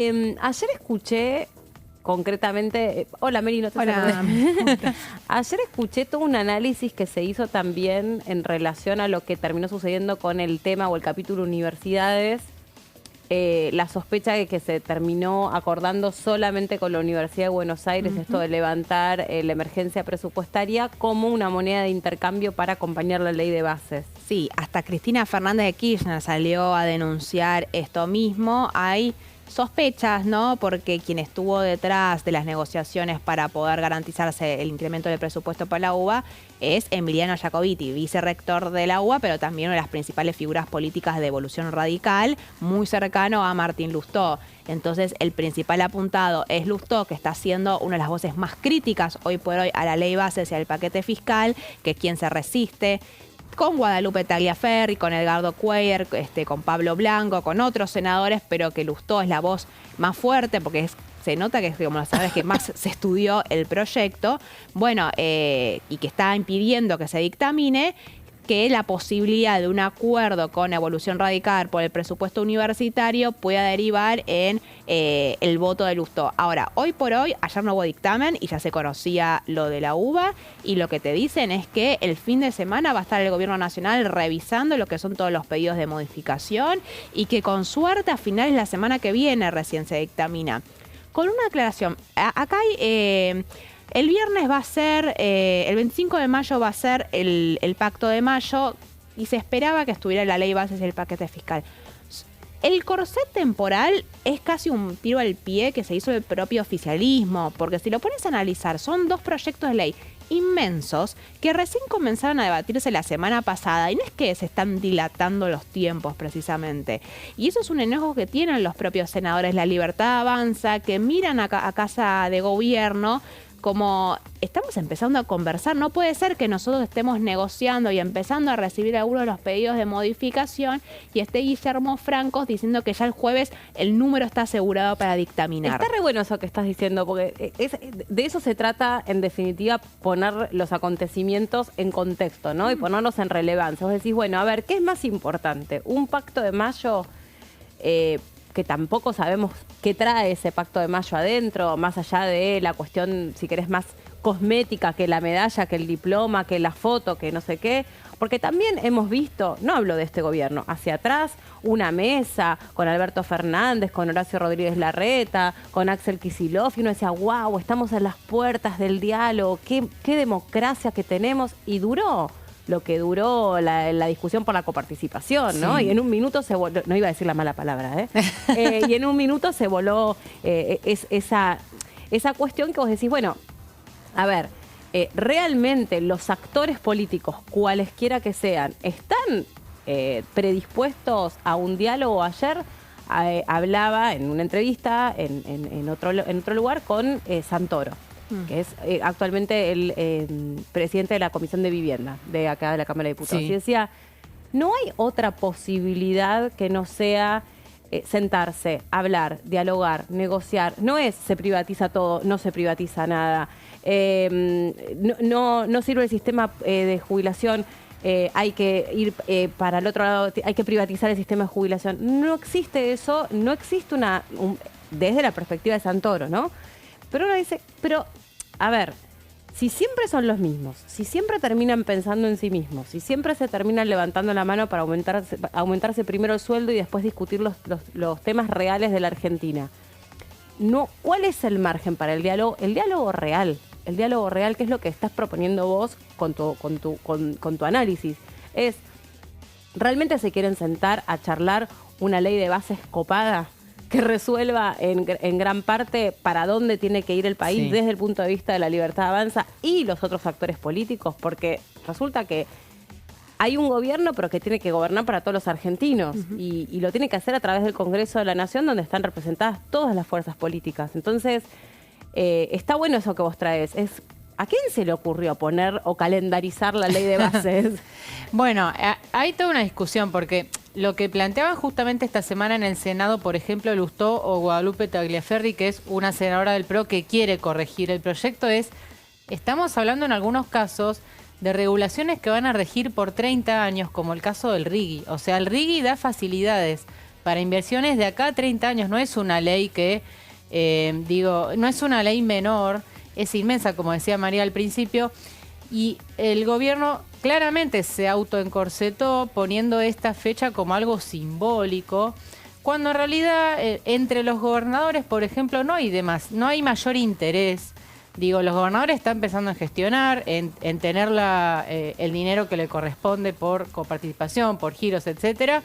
Ayer escuché concretamente, hola Mary, no te Hola. saludé. Ayer escuché todo un análisis que se hizo también en relación a lo que terminó sucediendo con el tema o el capítulo universidades. La sospecha de que se terminó acordando solamente con la Universidad de Buenos Aires, esto de levantar la emergencia presupuestaria como una moneda de intercambio para acompañar la ley de bases. Sí, hasta Cristina Fernández de Kirchner salió a denunciar esto mismo. Hay sospechas, ¿no? Porque quien estuvo detrás de las negociaciones para poder garantizarse el incremento del presupuesto para la UBA es Emiliano Jacobiti, vicerrector de la UBA, pero también una de las principales figuras políticas de Evolución Radical, muy cercano a Martín Lustó. Entonces, el principal apuntado es Lustó, que está siendo una de las voces más críticas hoy por hoy a la ley bases y al paquete fiscal, que es quien se resiste, con Guadalupe Tagliaferri, con Edgardo Cuellar, con Pablo Blanco, con otros senadores, pero que Lustó es la voz más fuerte porque se nota que es como los senadores que más se estudió el proyecto, bueno, y que está impidiendo que se dictamine, que la posibilidad de un acuerdo con Evolución Radical por el presupuesto universitario pueda derivar en el voto de Lustó. Ahora, hoy por hoy, ayer no hubo dictamen y ya se conocía lo de la UBA, y lo que te dicen es que el fin de semana va a estar el Gobierno Nacional revisando lo que son todos los pedidos de modificación y que con suerte a finales de la semana que viene recién se dictamina. Con una aclaración, acá hay... el viernes va a ser, el 25 de mayo va a ser el pacto de mayo y se esperaba que estuviera la ley bases y el paquete fiscal. El corset temporal es casi un tiro al pie que se hizo el propio oficialismo, porque si lo pones a analizar, son dos proyectos de ley inmensos que recién comenzaron a debatirse la semana pasada y no es que se están dilatando los tiempos precisamente. Y eso es un enojo que tienen los propios senadores. La Libertad Avanza, que miran a Casa de Gobierno como estamos empezando a conversar. No puede ser que nosotros estemos negociando y empezando a recibir algunos de los pedidos de modificación y esté Guillermo Francos diciendo que ya el jueves el número está asegurado para dictaminar. Está re bueno eso que estás diciendo, porque de eso se trata, en definitiva, poner los acontecimientos en contexto, ¿no? Y ponerlos en relevancia. Vos decís, bueno, a ver, ¿qué es más importante? ¿Un pacto de mayo que tampoco sabemos qué trae ese pacto de mayo adentro, más allá de la cuestión, si querés, más cosmética, que la medalla, que el diploma, que la foto, que no sé qué? Porque también hemos visto, no hablo de este gobierno, hacia atrás, una mesa con Alberto Fernández, con Horacio Rodríguez Larreta, con Axel Kicillof, y uno decía, wow, estamos en las puertas del diálogo, qué democracia que tenemos, y duró lo que duró la discusión por la coparticipación, ¿no? Sí. Y en un minuto se voló, no iba a decir la mala palabra, y en un minuto se voló esa cuestión que vos decís, bueno, a ver, realmente los actores políticos, cualesquiera que sean, ¿están predispuestos a un diálogo? Ayer hablaba en una entrevista en otro lugar con Santoro, que es actualmente el presidente de la Comisión de Vivienda de acá de la Cámara de Diputados. Sí. Y decía, no hay otra posibilidad que no sea sentarse, hablar, dialogar, negociar. No es se privatiza todo, no se privatiza nada. No sirve el sistema de jubilación. Hay que ir para el otro lado, hay que privatizar el sistema de jubilación. No existe eso, no existe desde la perspectiva de Santoro, ¿no? Pero uno dice, pero, a ver, si siempre son los mismos, si siempre terminan pensando en sí mismos, si siempre se terminan levantando la mano para aumentarse primero el sueldo y después discutir los temas reales de la Argentina, ¿cuál es el margen para el diálogo? El diálogo real, que es lo que estás proponiendo vos con tu análisis. Es, ¿realmente se quieren sentar a charlar una ley de bases copada que resuelva en gran parte para dónde tiene que ir el país desde el punto de vista de la Libertad Avanza y los otros actores políticos? Porque resulta que hay un gobierno, pero que tiene que gobernar para todos los argentinos, y lo tiene que hacer a través del Congreso de la Nación, donde están representadas todas las fuerzas políticas. Entonces, está bueno eso que vos traes. ¿A quién se le ocurrió poner o calendarizar la ley de bases? Bueno, hay toda una discusión, porque lo que planteaban justamente esta semana en el Senado, por ejemplo, Lustó o Guadalupe Tagliaferri, que es una senadora del PRO que quiere corregir el proyecto, estamos hablando en algunos casos de regulaciones que van a regir por 30 años, como el caso del RIGI. O sea, el RIGI da facilidades, para inversiones de acá a 30 años. No es una ley que, no es una ley menor, es inmensa, como decía María al principio, y el gobierno claramente se autoencorsetó poniendo esta fecha como algo simbólico, cuando en realidad entre los gobernadores, por ejemplo, no hay mayor interés. Los gobernadores están empezando a gestionar, en tener el dinero que le corresponde por coparticipación, por giros, etcétera.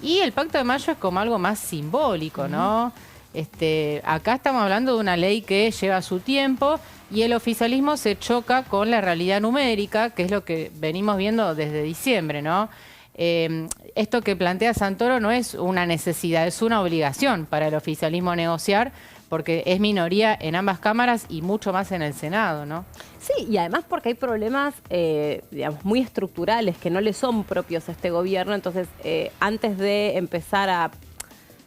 Y el Pacto de Mayo es como algo más simbólico, ¿no? Acá estamos hablando de una ley que lleva su tiempo y el oficialismo se choca con la realidad numérica, que es lo que venimos viendo desde diciembre, ¿no? Esto que plantea Santoro no es una necesidad, es una obligación para el oficialismo negociar, porque es minoría en ambas cámaras y mucho más en el Senado, ¿no? Sí, y además porque hay problemas, digamos, muy estructurales que no le son propios a este gobierno. Entonces, antes de empezar a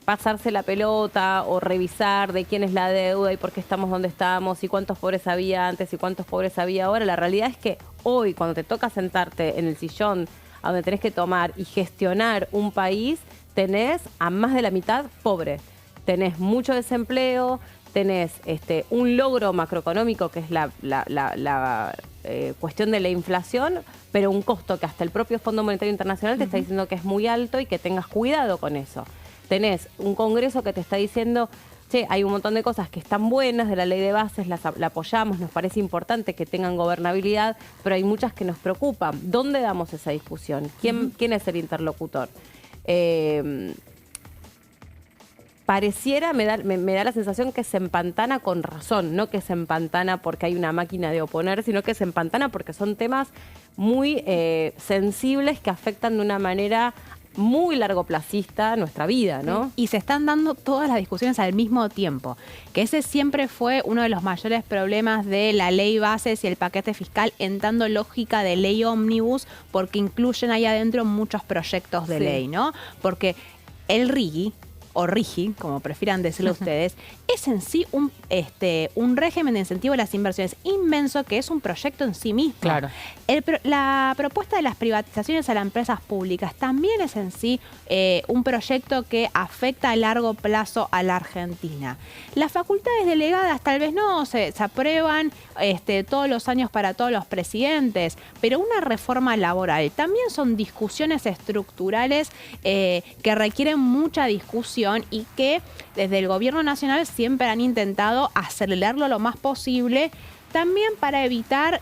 pasarse la pelota o revisar de quién es la deuda y por qué estamos donde estamos y cuántos pobres había antes y cuántos pobres había ahora, la realidad es que hoy, cuando te toca sentarte en el sillón a donde tenés que tomar y gestionar un país, tenés a más de la mitad pobre. Tenés mucho desempleo, tenés un logro macroeconómico que es la cuestión de la inflación, pero un costo que hasta el propio Fondo Monetario Internacional te está diciendo que es muy alto y que tengas cuidado con eso. Tenés un Congreso que te está diciendo, che, hay un montón de cosas que están buenas de la ley de bases, la apoyamos, nos parece importante que tengan gobernabilidad, pero hay muchas que nos preocupan. ¿Dónde damos esa discusión? ¿Quién es el interlocutor? Pareciera, me da la sensación que se empantana con razón, no que se empantana porque hay una máquina de oponer, sino que se empantana porque son temas muy sensibles que afectan de una manera muy largoplacista nuestra vida, ¿no? Y se están dando todas las discusiones al mismo tiempo, que ese siempre fue uno de los mayores problemas de la ley bases y el paquete fiscal, entrando lógica de ley ómnibus, porque incluyen ahí adentro muchos proyectos de ley, ¿no? Porque el RIGI, o RIGI, como prefieran decirlo ustedes, es en sí un régimen de incentivo a las inversiones inmenso, que es un proyecto en sí mismo. Claro. La propuesta de las privatizaciones a las empresas públicas también es en sí un proyecto que afecta a largo plazo a la Argentina. Las facultades delegadas tal vez no se aprueban todos los años para todos los presidentes, pero una reforma laboral también son discusiones estructurales que requieren mucha discusión y que desde el gobierno nacional siempre han intentado acelerarlo lo más posible, también para evitar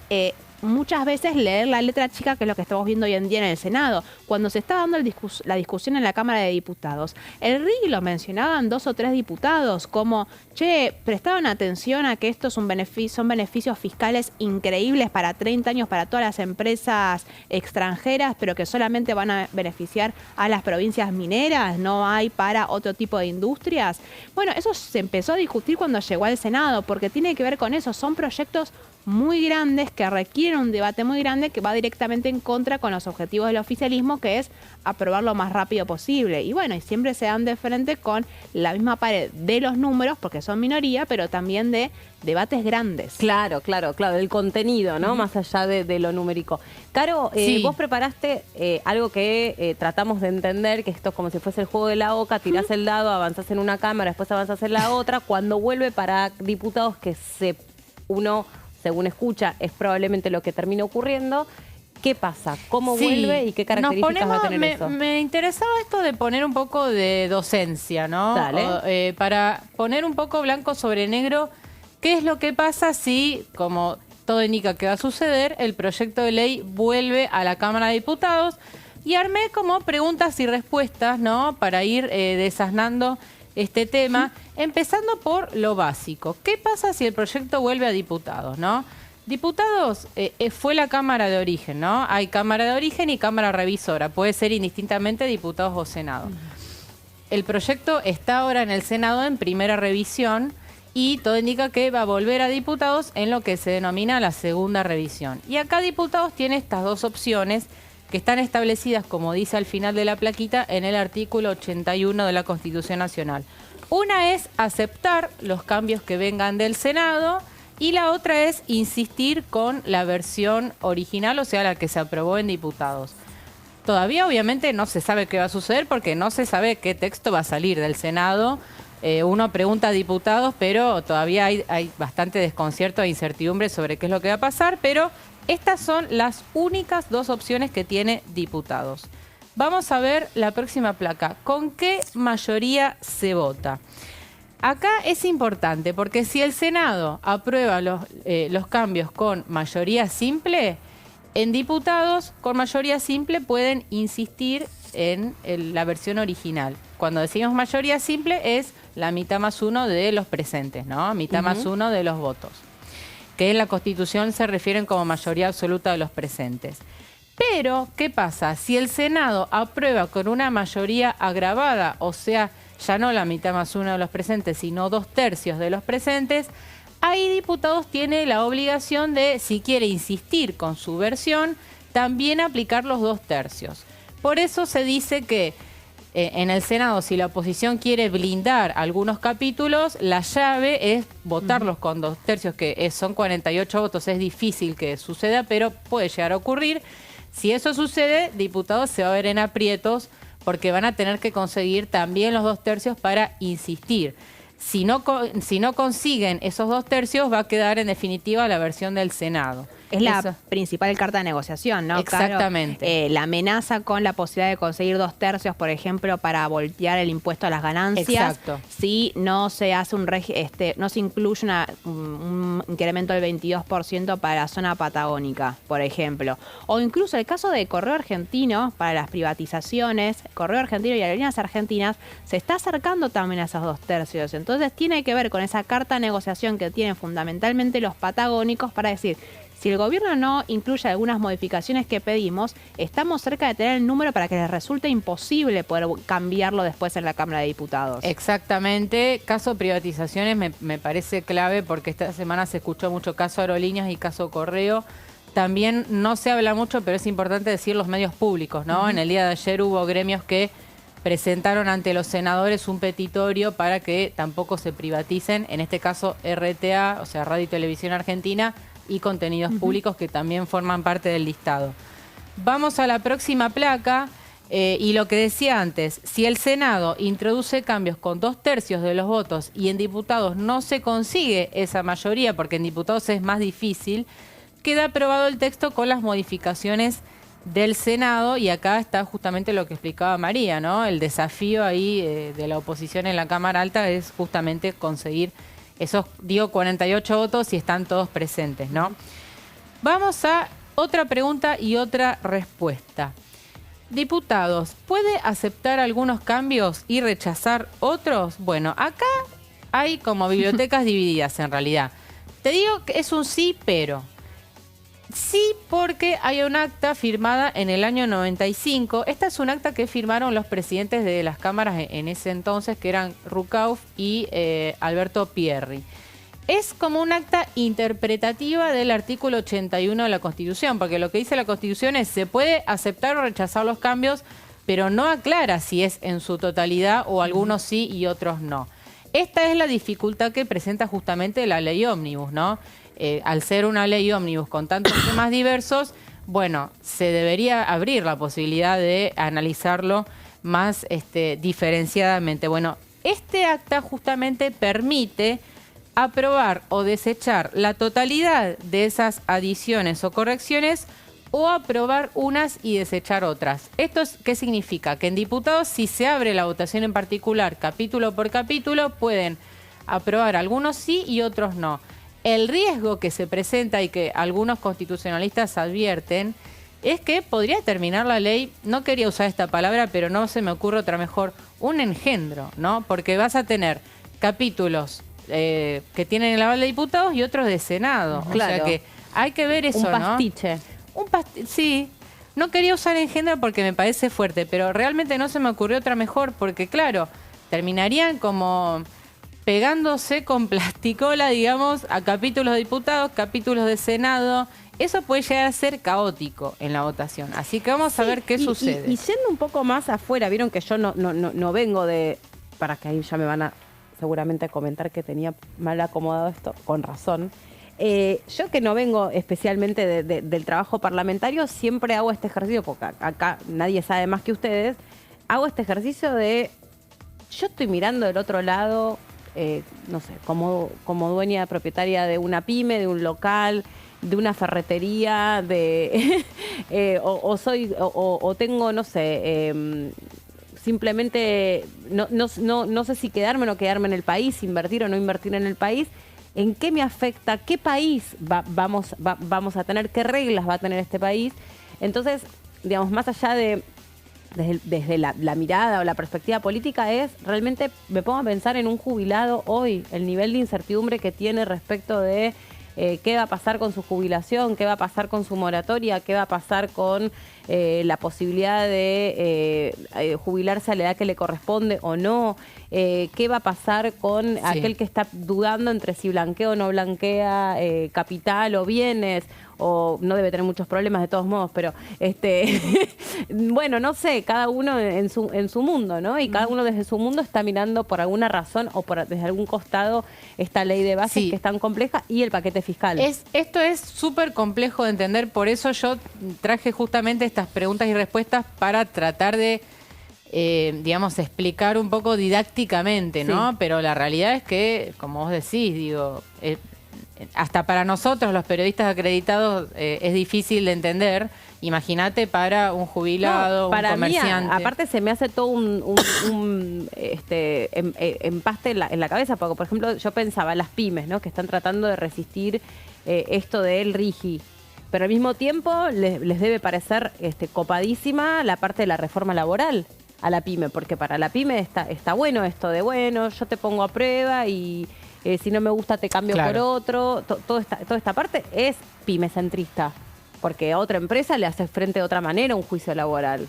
muchas veces leer la letra chica, que es lo que estamos viendo hoy en día en el Senado. Cuando se está dando la discusión en la Cámara de Diputados, el RIGI lo mencionaban 2 o 3 diputados, como, che, prestaron atención a que estos son beneficios fiscales increíbles para 30 años para todas las empresas extranjeras, pero que solamente van a beneficiar a las provincias mineras, no hay para otro tipo de industrias. Bueno, eso se empezó a discutir cuando llegó al Senado, porque tiene que ver con eso, son proyectos muy grandes que requieren un debate muy grande que va directamente en contra con los objetivos del oficialismo, que es aprobar lo más rápido posible. Y bueno, y siempre se dan de frente con la misma pared de los números, porque son minoría, pero también de debates grandes. Claro, del contenido, ¿no? Más allá de lo numérico. Caro, Sí. vos preparaste algo que tratamos de entender, que esto es como si fuese el juego de la oca, tirás el dado, avanzás en una cámara, después avanzás en la otra, cuando vuelve para diputados que uno, según escucha, es probablemente lo que termina ocurriendo. ¿Qué pasa? ¿Cómo vuelve y qué características va a tener eso? Me interesaba esto de poner un poco de docencia, ¿no? Dale. Para poner un poco blanco sobre negro, ¿qué es lo que pasa si, como todo indica que va a suceder, el proyecto de ley vuelve a la Cámara de Diputados? Y armé como preguntas y respuestas, ¿no? Para ir desasnando este tema, empezando por lo básico. ¿Qué pasa si el proyecto vuelve a diputados, no? Diputados fue la Cámara de Origen, ¿no? Hay Cámara de Origen y Cámara Revisora. Puede ser indistintamente diputados o Senado. El proyecto está ahora en el Senado en primera revisión y todo indica que va a volver a diputados en lo que se denomina la segunda revisión. Y acá diputados tiene estas dos opciones que están establecidas, como dice al final de la plaquita, en el artículo 81 de la Constitución Nacional. Una es aceptar los cambios que vengan del Senado y la otra es insistir con la versión original, o sea, la que se aprobó en diputados. Todavía obviamente no se sabe qué va a suceder porque no se sabe qué texto va a salir del Senado. Uno pregunta a diputados, pero todavía hay bastante desconcierto e incertidumbre sobre qué es lo que va a pasar, pero estas son las únicas dos opciones que tiene diputados. Vamos a ver la próxima placa. ¿Con qué mayoría se vota? Acá es importante porque si el Senado aprueba los cambios con mayoría simple, en diputados con mayoría simple pueden insistir en la versión original. Cuando decimos mayoría simple es la mitad más uno de los presentes, ¿no? Mitad más uno de los votos. Que en la Constitución se refieren como mayoría absoluta de los presentes. Pero, ¿qué pasa? Si el Senado aprueba con una mayoría agravada, o sea, ya no la mitad más uno de los presentes, sino 2/3 de los presentes, ahí diputados tiene la obligación de, si quiere insistir con su versión, también aplicar los 2/3. Por eso se dice que en el Senado, si la oposición quiere blindar algunos capítulos, la llave es votarlos con 2/3, que son 48 votos. Es difícil que suceda, pero puede llegar a ocurrir. Si eso sucede, diputados se va a ver en aprietos porque van a tener que conseguir también los 2/3 para insistir. Si no consiguen esos 2/3, va a quedar en definitiva la versión del Senado. Es la principal carta de negociación, ¿no? Exactamente. Claro, la amenaza con la posibilidad de conseguir 2/3, por ejemplo, para voltear el impuesto a las ganancias. Exacto. Si no se hace no se incluye un incremento del 22% para la zona patagónica, por ejemplo. O incluso el caso de Correo Argentino, para las privatizaciones, Correo Argentino y Aerolíneas Argentinas se está acercando también a esos 2/3. Entonces tiene que ver con esa carta de negociación que tienen fundamentalmente los patagónicos para decir, si el gobierno no incluye algunas modificaciones que pedimos, estamos cerca de tener el número para que les resulte imposible poder cambiarlo después en la Cámara de Diputados. Exactamente. Caso privatizaciones me parece clave porque esta semana se escuchó mucho caso Aerolíneas y caso Correo. También no se habla mucho, pero es importante decir los medios públicos, ¿no? En el día de ayer hubo gremios que presentaron ante los senadores un petitorio para que tampoco se privaticen, en este caso RTA, o sea, Radio y Televisión Argentina, y contenidos públicos que también forman parte del listado. Vamos a la próxima placa y lo que decía antes, si el Senado introduce cambios con 2/3 de los votos y en diputados no se consigue esa mayoría, porque en diputados es más difícil, queda aprobado el texto con las modificaciones del Senado y acá está justamente lo que explicaba María, ¿no? El desafío ahí de la oposición en la Cámara Alta es justamente conseguir esos, 48 votos y están todos presentes, ¿no? Vamos a otra pregunta y otra respuesta. Diputados, ¿puede aceptar algunos cambios y rechazar otros? Bueno, acá hay como bibliotecas divididas en realidad. Te digo que es un sí, pero. Sí, porque hay un acta firmada en el año 95. Esta es un acta que firmaron los presidentes de las cámaras en ese entonces, que eran Rucauf y Alberto Pierri. Es como un acta interpretativa del artículo 81 de la Constitución, porque lo que dice la Constitución es se puede aceptar o rechazar los cambios, pero no aclara si es en su totalidad o algunos sí y otros no. Esta es la dificultad que presenta justamente la ley ómnibus, ¿no? Al ser una ley ómnibus con tantos temas diversos, bueno, se debería abrir la posibilidad de analizarlo más diferenciadamente. Bueno, este acta justamente permite aprobar o desechar la totalidad de esas adiciones o correcciones o aprobar unas y desechar otras. ¿Esto qué significa? Que en diputados, si se abre la votación en particular, capítulo por capítulo, pueden aprobar algunos sí y otros no. El riesgo que se presenta y que algunos constitucionalistas advierten es que podría terminar la ley, no quería usar esta palabra, pero no se me ocurre otra mejor, un engendro, ¿no? Porque vas a tener capítulos que tienen el aval de diputados y otros de Senado. Claro. O sea que hay que ver eso, un pastiche. ¿No? Sí. No quería usar engendro porque me parece fuerte, pero realmente no se me ocurrió otra mejor porque, claro, terminarían como pegándose con plasticola, digamos, a capítulos de diputados, capítulos de Senado. Eso puede llegar a ser caótico en la votación. Así que vamos a ver qué sucede. Y yendo un poco más afuera, vieron que yo no vengo de... Para que ahí ya me van a seguramente comentar que tenía mal acomodado esto, con razón. yo que no vengo especialmente del trabajo parlamentario, siempre hago este ejercicio, porque acá nadie sabe más que ustedes, hago este ejercicio de, yo estoy mirando del otro lado, no sé, como dueña propietaria de una pyme, de un local, de una ferretería, o tengo, no sé, simplemente no sé si quedarme o no quedarme en el país, invertir o no invertir en el país. ¿En qué me afecta? ¿Qué país vamos a tener? ¿Qué reglas va a tener este país? Entonces, digamos, más allá desde la mirada o la perspectiva política, realmente me pongo a pensar en un jubilado hoy, el nivel de incertidumbre que tiene respecto de qué va a pasar con su jubilación, qué va a pasar con su moratoria, qué va a pasar con la posibilidad de jubilarse a la edad que le corresponde o no, qué va a pasar con aquel que está dudando entre si blanquea o no blanquea capital o bienes, o no debe tener muchos problemas de todos modos, pero bueno, no sé, cada uno en su mundo, ¿no? Y cada uno desde su mundo está mirando por alguna razón o desde algún costado esta ley de bases que es tan compleja y el paquete fiscal. Esto es súper complejo de entender, por eso yo traje justamente estas preguntas y respuestas para tratar de, digamos, explicar un poco didácticamente, ¿no? Sí. Pero la realidad es que, como vos decís, digo, hasta para nosotros, los periodistas acreditados, es difícil de entender. Imagínate para un jubilado, para un comerciante. Mí, aparte se me hace todo un empaste en la cabeza, porque, por ejemplo, yo pensaba las pymes, ¿no? Que están tratando de resistir esto del RIGI. Pero al mismo tiempo les debe parecer copadísima la parte de la reforma laboral a la pyme, porque para la pyme está bueno esto de, bueno, yo te pongo a prueba y si no me gusta te cambio por otro. Toda esta parte es pymecentrista, porque a otra empresa le hace frente de otra manera un juicio laboral.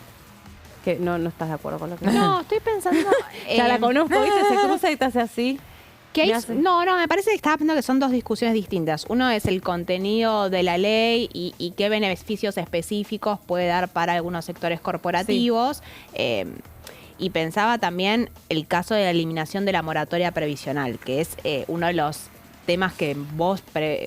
Que no estás de acuerdo con lo que No, estoy pensando... ya la conozco, ¿viste? Se cruza y te hace así. No, me parece que estaba pensando que son dos discusiones distintas. Uno es el contenido de la ley y qué beneficios específicos puede dar para algunos sectores corporativos. Sí. Y pensaba también el caso de la eliminación de la moratoria previsional, que es uno de los temas que vos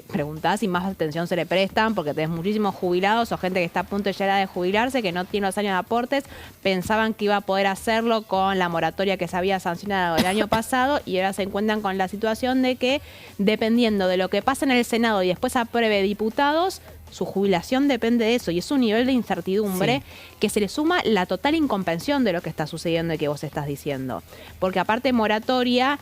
preguntás y más atención se le prestan, porque tenés muchísimos jubilados o gente que está a punto de llegar de jubilarse, que no tiene los años de aportes, pensaban que iba a poder hacerlo con la moratoria que se había sancionado el año pasado y ahora se encuentran con la situación de que, dependiendo de lo que pase en el Senado y después apruebe diputados, su jubilación depende de eso, y es un nivel de incertidumbre que se le suma la total incomprensión de lo que está sucediendo y que vos estás diciendo. Porque aparte moratoria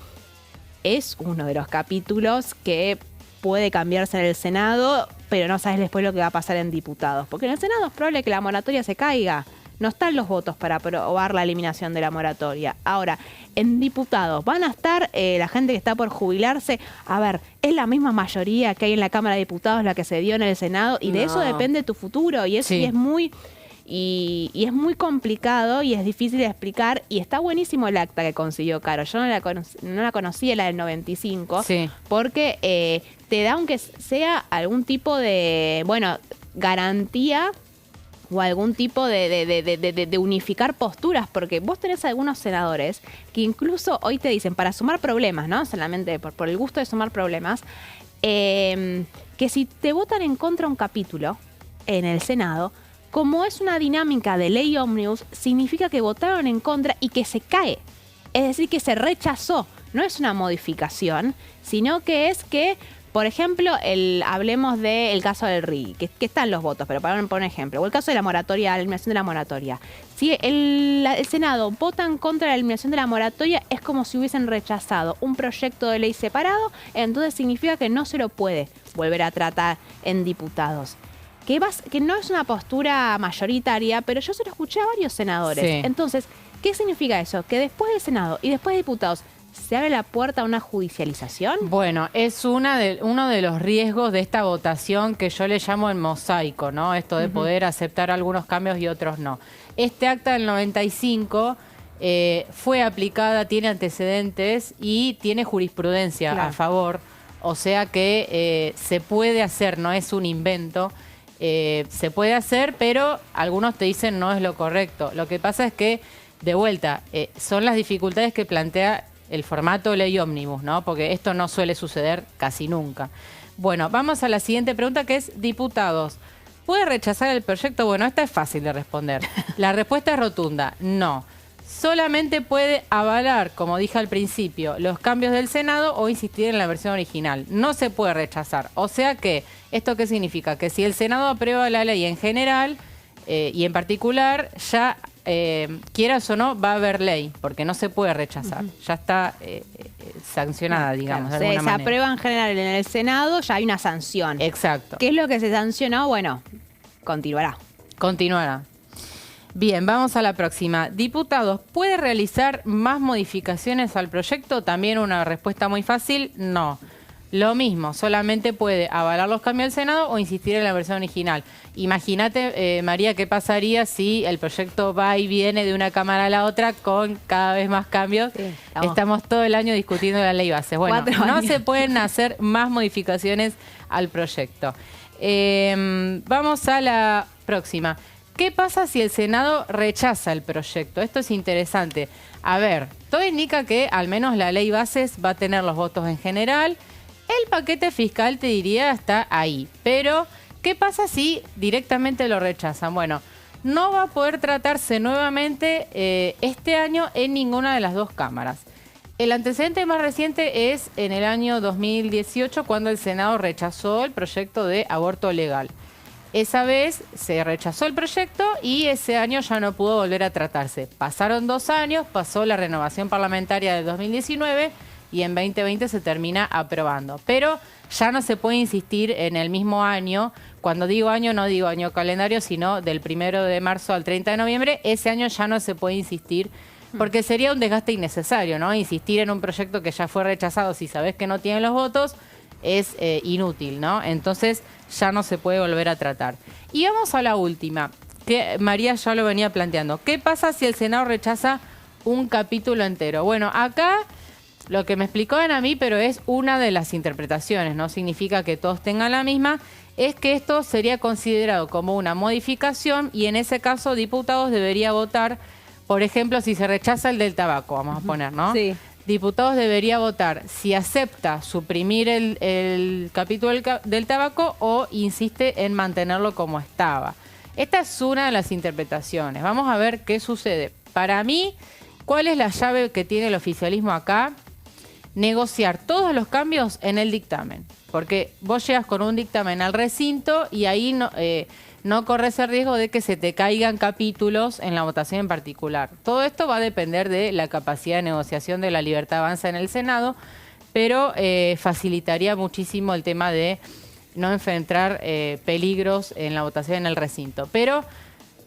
es uno de los capítulos que puede cambiarse en el Senado, pero no sabes después lo que va a pasar en diputados. Porque en el Senado es probable que la moratoria se caiga. No están los votos para aprobar la eliminación de la moratoria. Ahora, en diputados, ¿van a estar la gente que está por jubilarse? A ver, es la misma mayoría que hay en la Cámara de Diputados la que se dio en el Senado, y de eso depende tu futuro, y es muy... Y es muy complicado y es difícil de explicar, y está buenísimo el acta que consiguió Caro. Yo no la conocía, la del 95, porque te da, aunque sea algún tipo de, bueno, garantía o algún tipo de unificar posturas, porque vos tenés algunos senadores que incluso hoy te dicen, para sumar problemas, ¿no? Solamente por el gusto de sumar problemas, que si te votan en contra un capítulo en el Senado, como es una dinámica de ley ómnibus, significa que votaron en contra y que se cae. Es decir, que se rechazó. No es una modificación, sino que es que, por ejemplo, hablemos del caso del RIGI, que están los votos, pero para poner un ejemplo, o el caso de la moratoria, la eliminación de la moratoria. Si el Senado vota en contra de la eliminación de la moratoria, es como si hubiesen rechazado un proyecto de ley separado, entonces significa que no se lo puede volver a tratar en diputados. Que no es una postura mayoritaria, pero yo se lo escuché a varios senadores. Sí. Entonces, ¿qué significa eso? Que después del Senado y después de diputados, ¿se abre la puerta a una judicialización? Bueno, es uno de los riesgos de esta votación que yo le llamo el mosaico, ¿no? Esto de poder aceptar algunos cambios y otros no. Este acta del 95 fue aplicada, tiene antecedentes y tiene jurisprudencia a favor. O sea que se puede hacer, no es un invento. Se puede hacer, pero algunos te dicen no es lo correcto. Lo que pasa es que, de vuelta, son las dificultades que plantea el formato ley ómnibus, ¿no? Porque esto no suele suceder casi nunca. Bueno, vamos a la siguiente pregunta, que es, diputados, ¿puede rechazar el proyecto? Bueno, esta es fácil de responder. La respuesta es rotunda, no. Solamente puede avalar, como dije al principio, los cambios del Senado o insistir en la versión original. No se puede rechazar. O sea que, ¿esto qué significa? Que si el Senado aprueba la ley en general y en particular, ya quieras o no, va a haber ley, porque no se puede rechazar. Ya está sancionada, digamos, de alguna Se manera. aprueba en general en el Senado, ya hay una sanción. Exacto. ¿Qué es lo que se sancionó? Bueno, continuará. Continuará. Bien, vamos a la próxima. Diputados, ¿puede realizar más modificaciones al proyecto? También una respuesta muy fácil, no. Lo mismo, solamente puede avalar los cambios del Senado o insistir en la versión original. Imagínate, María, qué pasaría si el proyecto va y viene de una cámara a la otra con cada vez más cambios. Sí, Estamos todo el año discutiendo la ley base. Bueno, 4 no años. se pueden hacer más modificaciones al proyecto. Vamos a la próxima. ¿Qué pasa si el Senado rechaza el proyecto? Esto es interesante. A ver, todo indica que al menos la ley bases va a tener los votos en general. El paquete fiscal, te diría, está ahí. Pero, ¿qué pasa si directamente lo rechazan? Bueno, no va a poder tratarse nuevamente este año en ninguna de las dos cámaras. El antecedente más reciente es en el año 2018, cuando el Senado rechazó el proyecto de aborto legal. Esa vez se rechazó el proyecto y ese año ya no pudo volver a tratarse. Pasaron 2 años, pasó la renovación parlamentaria del 2019 y en 2020 se termina aprobando. Pero ya no se puede insistir en el mismo año. Cuando digo año, no digo año calendario, sino del 1 de marzo al 30 de noviembre. Ese año ya no se puede insistir porque sería un desgaste innecesario, ¿no? Insistir en un proyecto que ya fue rechazado si sabés que no tiene los votos es inútil, ¿no? Entonces ya no se puede volver a tratar. Y vamos a la última, que María ya lo venía planteando. ¿Qué pasa si el Senado rechaza un capítulo entero? Bueno, acá lo que me explicaban a mí, pero es una de las interpretaciones, no significa que todos tengan la misma, es que esto sería considerado como una modificación y en ese caso diputados debería votar, por ejemplo, si se rechaza el del tabaco, vamos a poner, ¿no? Sí. Diputados debería votar si acepta suprimir el capítulo del tabaco o insiste en mantenerlo como estaba. Esta es una de las interpretaciones. Vamos a ver qué sucede. Para mí, ¿cuál es la llave que tiene el oficialismo acá? Negociar todos los cambios en el dictamen. Porque vos llegas con un dictamen al recinto y ahí no corres el riesgo de que se te caigan capítulos en la votación en particular. Todo esto va a depender de la capacidad de negociación de la Libertad Avanza en el Senado, pero facilitaría muchísimo el tema de no enfrentar peligros en la votación en el recinto. Pero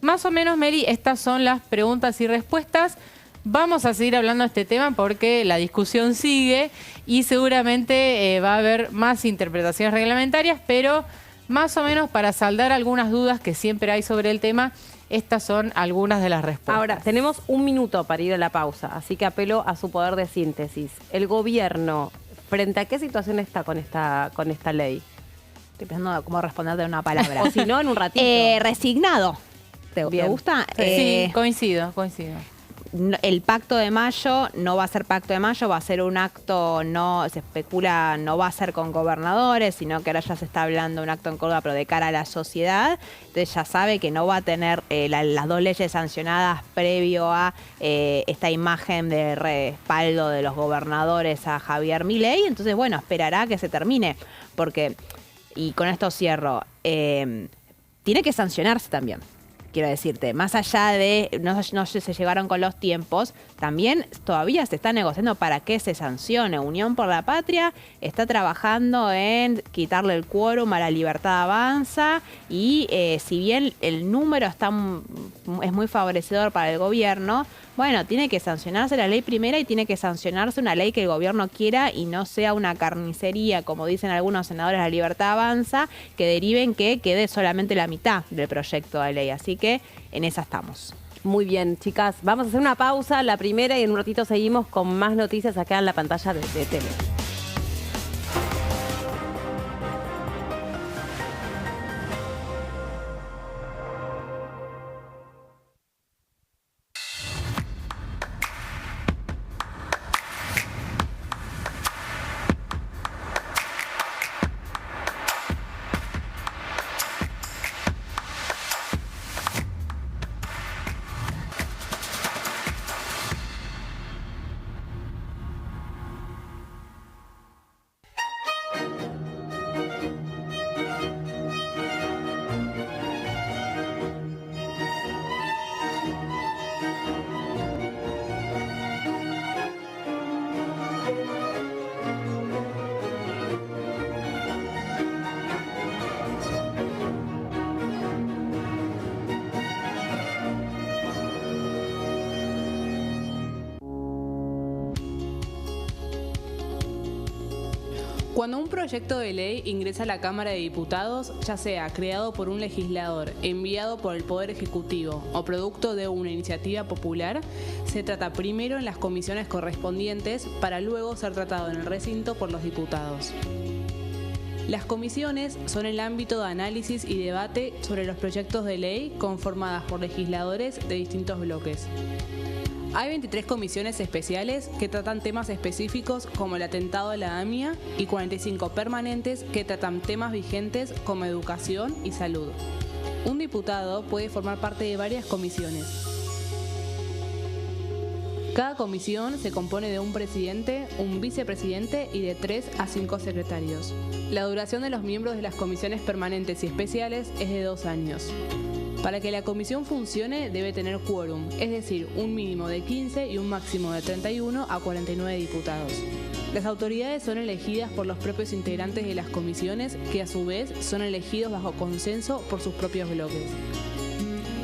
más o menos, Meli, estas son las preguntas y respuestas. Vamos a seguir hablando de este tema porque la discusión sigue y seguramente va a haber más interpretaciones reglamentarias, pero más o menos para saldar algunas dudas que siempre hay sobre el tema, estas son algunas de las respuestas. Ahora, tenemos 1 minuto para ir a la pausa, así que apelo a su poder de síntesis. ¿El gobierno, frente a qué situación está con esta ley? Estoy pensando cómo responder de una palabra. O si no, en un ratito. Resignado. ¿Te Bien. gusta? Sí, coincido. El pacto de mayo no va a ser pacto de mayo, va a ser un acto, no se especula, no va a ser con gobernadores, sino que ahora ya se está hablando de un acto en Córdoba, pero de cara a la sociedad. Entonces ya sabe que no va a tener las 2 leyes sancionadas previo a esta imagen de respaldo de los gobernadores a Javier Milei. Entonces, bueno, esperará que se termine, porque, y con esto cierro, tiene que sancionarse también. Quiero decirte, más allá de no se llevaron con los tiempos, también todavía se está negociando para que se sancione. Unión por la Patria está trabajando en quitarle el quórum a la Libertad Avanza y si bien el número es muy favorecedor para el gobierno, bueno, tiene que sancionarse la ley primera y tiene que sancionarse una ley que el gobierno quiera y no sea una carnicería, como dicen algunos senadores de la Libertad Avanza, que deriven que quede solamente la mitad del proyecto de ley. Así que en esa estamos. Muy bien, chicas. Vamos a hacer una pausa, la primera, y en un ratito seguimos con más noticias acá en la pantalla de tele. Cuando un proyecto de ley ingresa a la Cámara de Diputados, ya sea creado por un legislador, enviado por el Poder Ejecutivo o producto de una iniciativa popular, se trata primero en las comisiones correspondientes para luego ser tratado en el recinto por los diputados. Las comisiones son el ámbito de análisis y debate sobre los proyectos de ley conformadas por legisladores de distintos bloques. Hay 23 comisiones especiales que tratan temas específicos como el atentado a la AMIA y 45 permanentes que tratan temas vigentes como educación y salud. Un diputado puede formar parte de varias comisiones. Cada comisión se compone de un presidente, un vicepresidente y de 3 a 5 secretarios. La duración de los miembros de las comisiones permanentes y especiales es de 2 años. Para que la comisión funcione debe tener quórum, es decir, un mínimo de 15 y un máximo de 31 a 49 diputados. Las autoridades son elegidas por los propios integrantes de las comisiones, que a su vez son elegidos bajo consenso por sus propios bloques.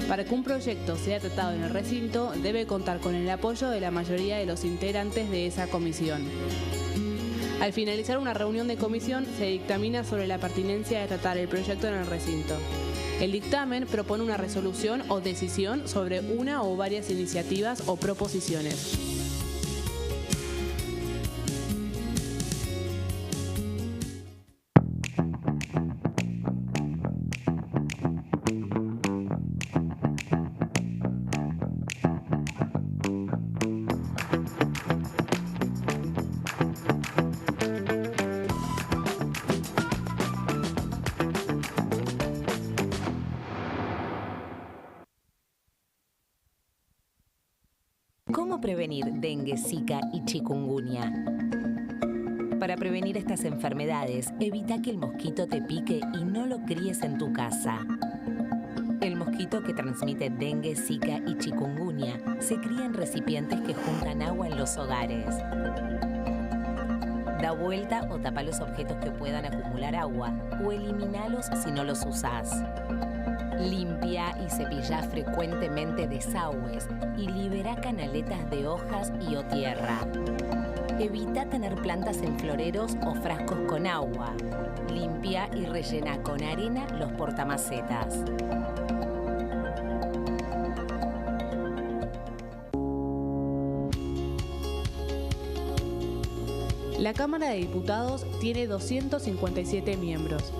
Para que un proyecto sea tratado en el recinto, debe contar con el apoyo de la mayoría de los integrantes de esa comisión. Al finalizar una reunión de comisión, se dictamina sobre la pertinencia de tratar el proyecto en el recinto. El dictamen propone una resolución o decisión sobre una o varias iniciativas o proposiciones. ¿Cómo prevenir dengue, zika y chikungunya? Para prevenir estas enfermedades, evita que el mosquito te pique y no lo críes en tu casa. El mosquito que transmite dengue, zika y chikungunya se cría en recipientes que juntan agua en los hogares. Da vuelta o tapa los objetos que puedan acumular agua o eliminalos si no los usás. Limpia y cepilla frecuentemente desagües y libera canaletas de hojas y o tierra. Evita tener plantas en floreros o frascos con agua. Limpia y rellena con arena los portamacetas. La Cámara de Diputados tiene 257 miembros.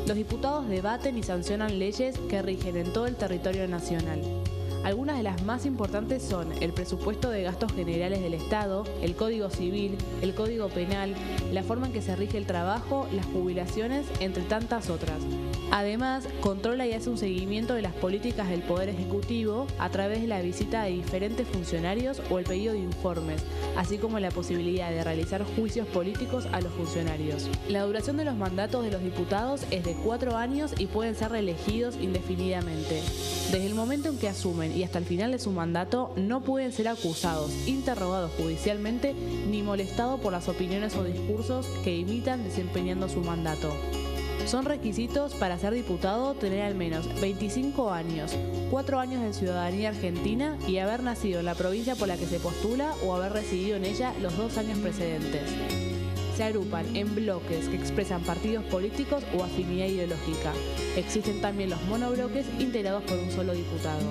Los diputados debaten y sancionan leyes que rigen en todo el territorio nacional. Algunas de las más importantes son el presupuesto de gastos generales del Estado, el Código Civil, el Código Penal, la forma en que se rige el trabajo, las jubilaciones, entre tantas otras. Además, controla y hace un seguimiento de las políticas del Poder Ejecutivo a través de la visita de diferentes funcionarios o el pedido de informes, así como la posibilidad de realizar juicios políticos a los funcionarios. La duración de los mandatos de los diputados es de 4 años y pueden ser reelegidos indefinidamente. Desde el momento en que asumen y hasta el final de su mandato, no pueden ser acusados, interrogados judicialmente ni molestados por las opiniones o discursos que imitan desempeñando su mandato. Son requisitos para ser diputado tener al menos 25 años, 4 años de ciudadanía argentina y haber nacido en la provincia por la que se postula o haber residido en ella los 2 años precedentes. Se agrupan en bloques que expresan partidos políticos o afinidad ideológica. Existen también los monobloques integrados por un solo diputado.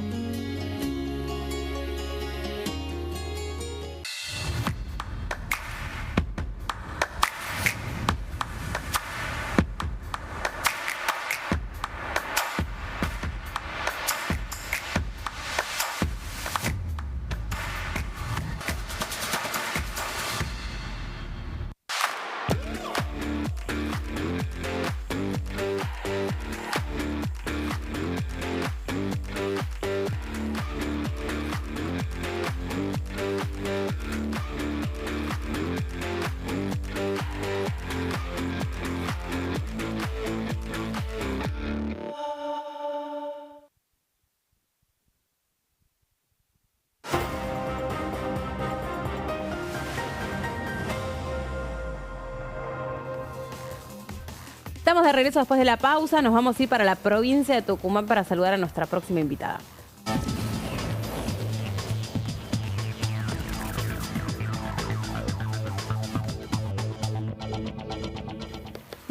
Estamos de regreso después de la pausa. Nos vamos a ir para la provincia de Tucumán para saludar a nuestra próxima invitada.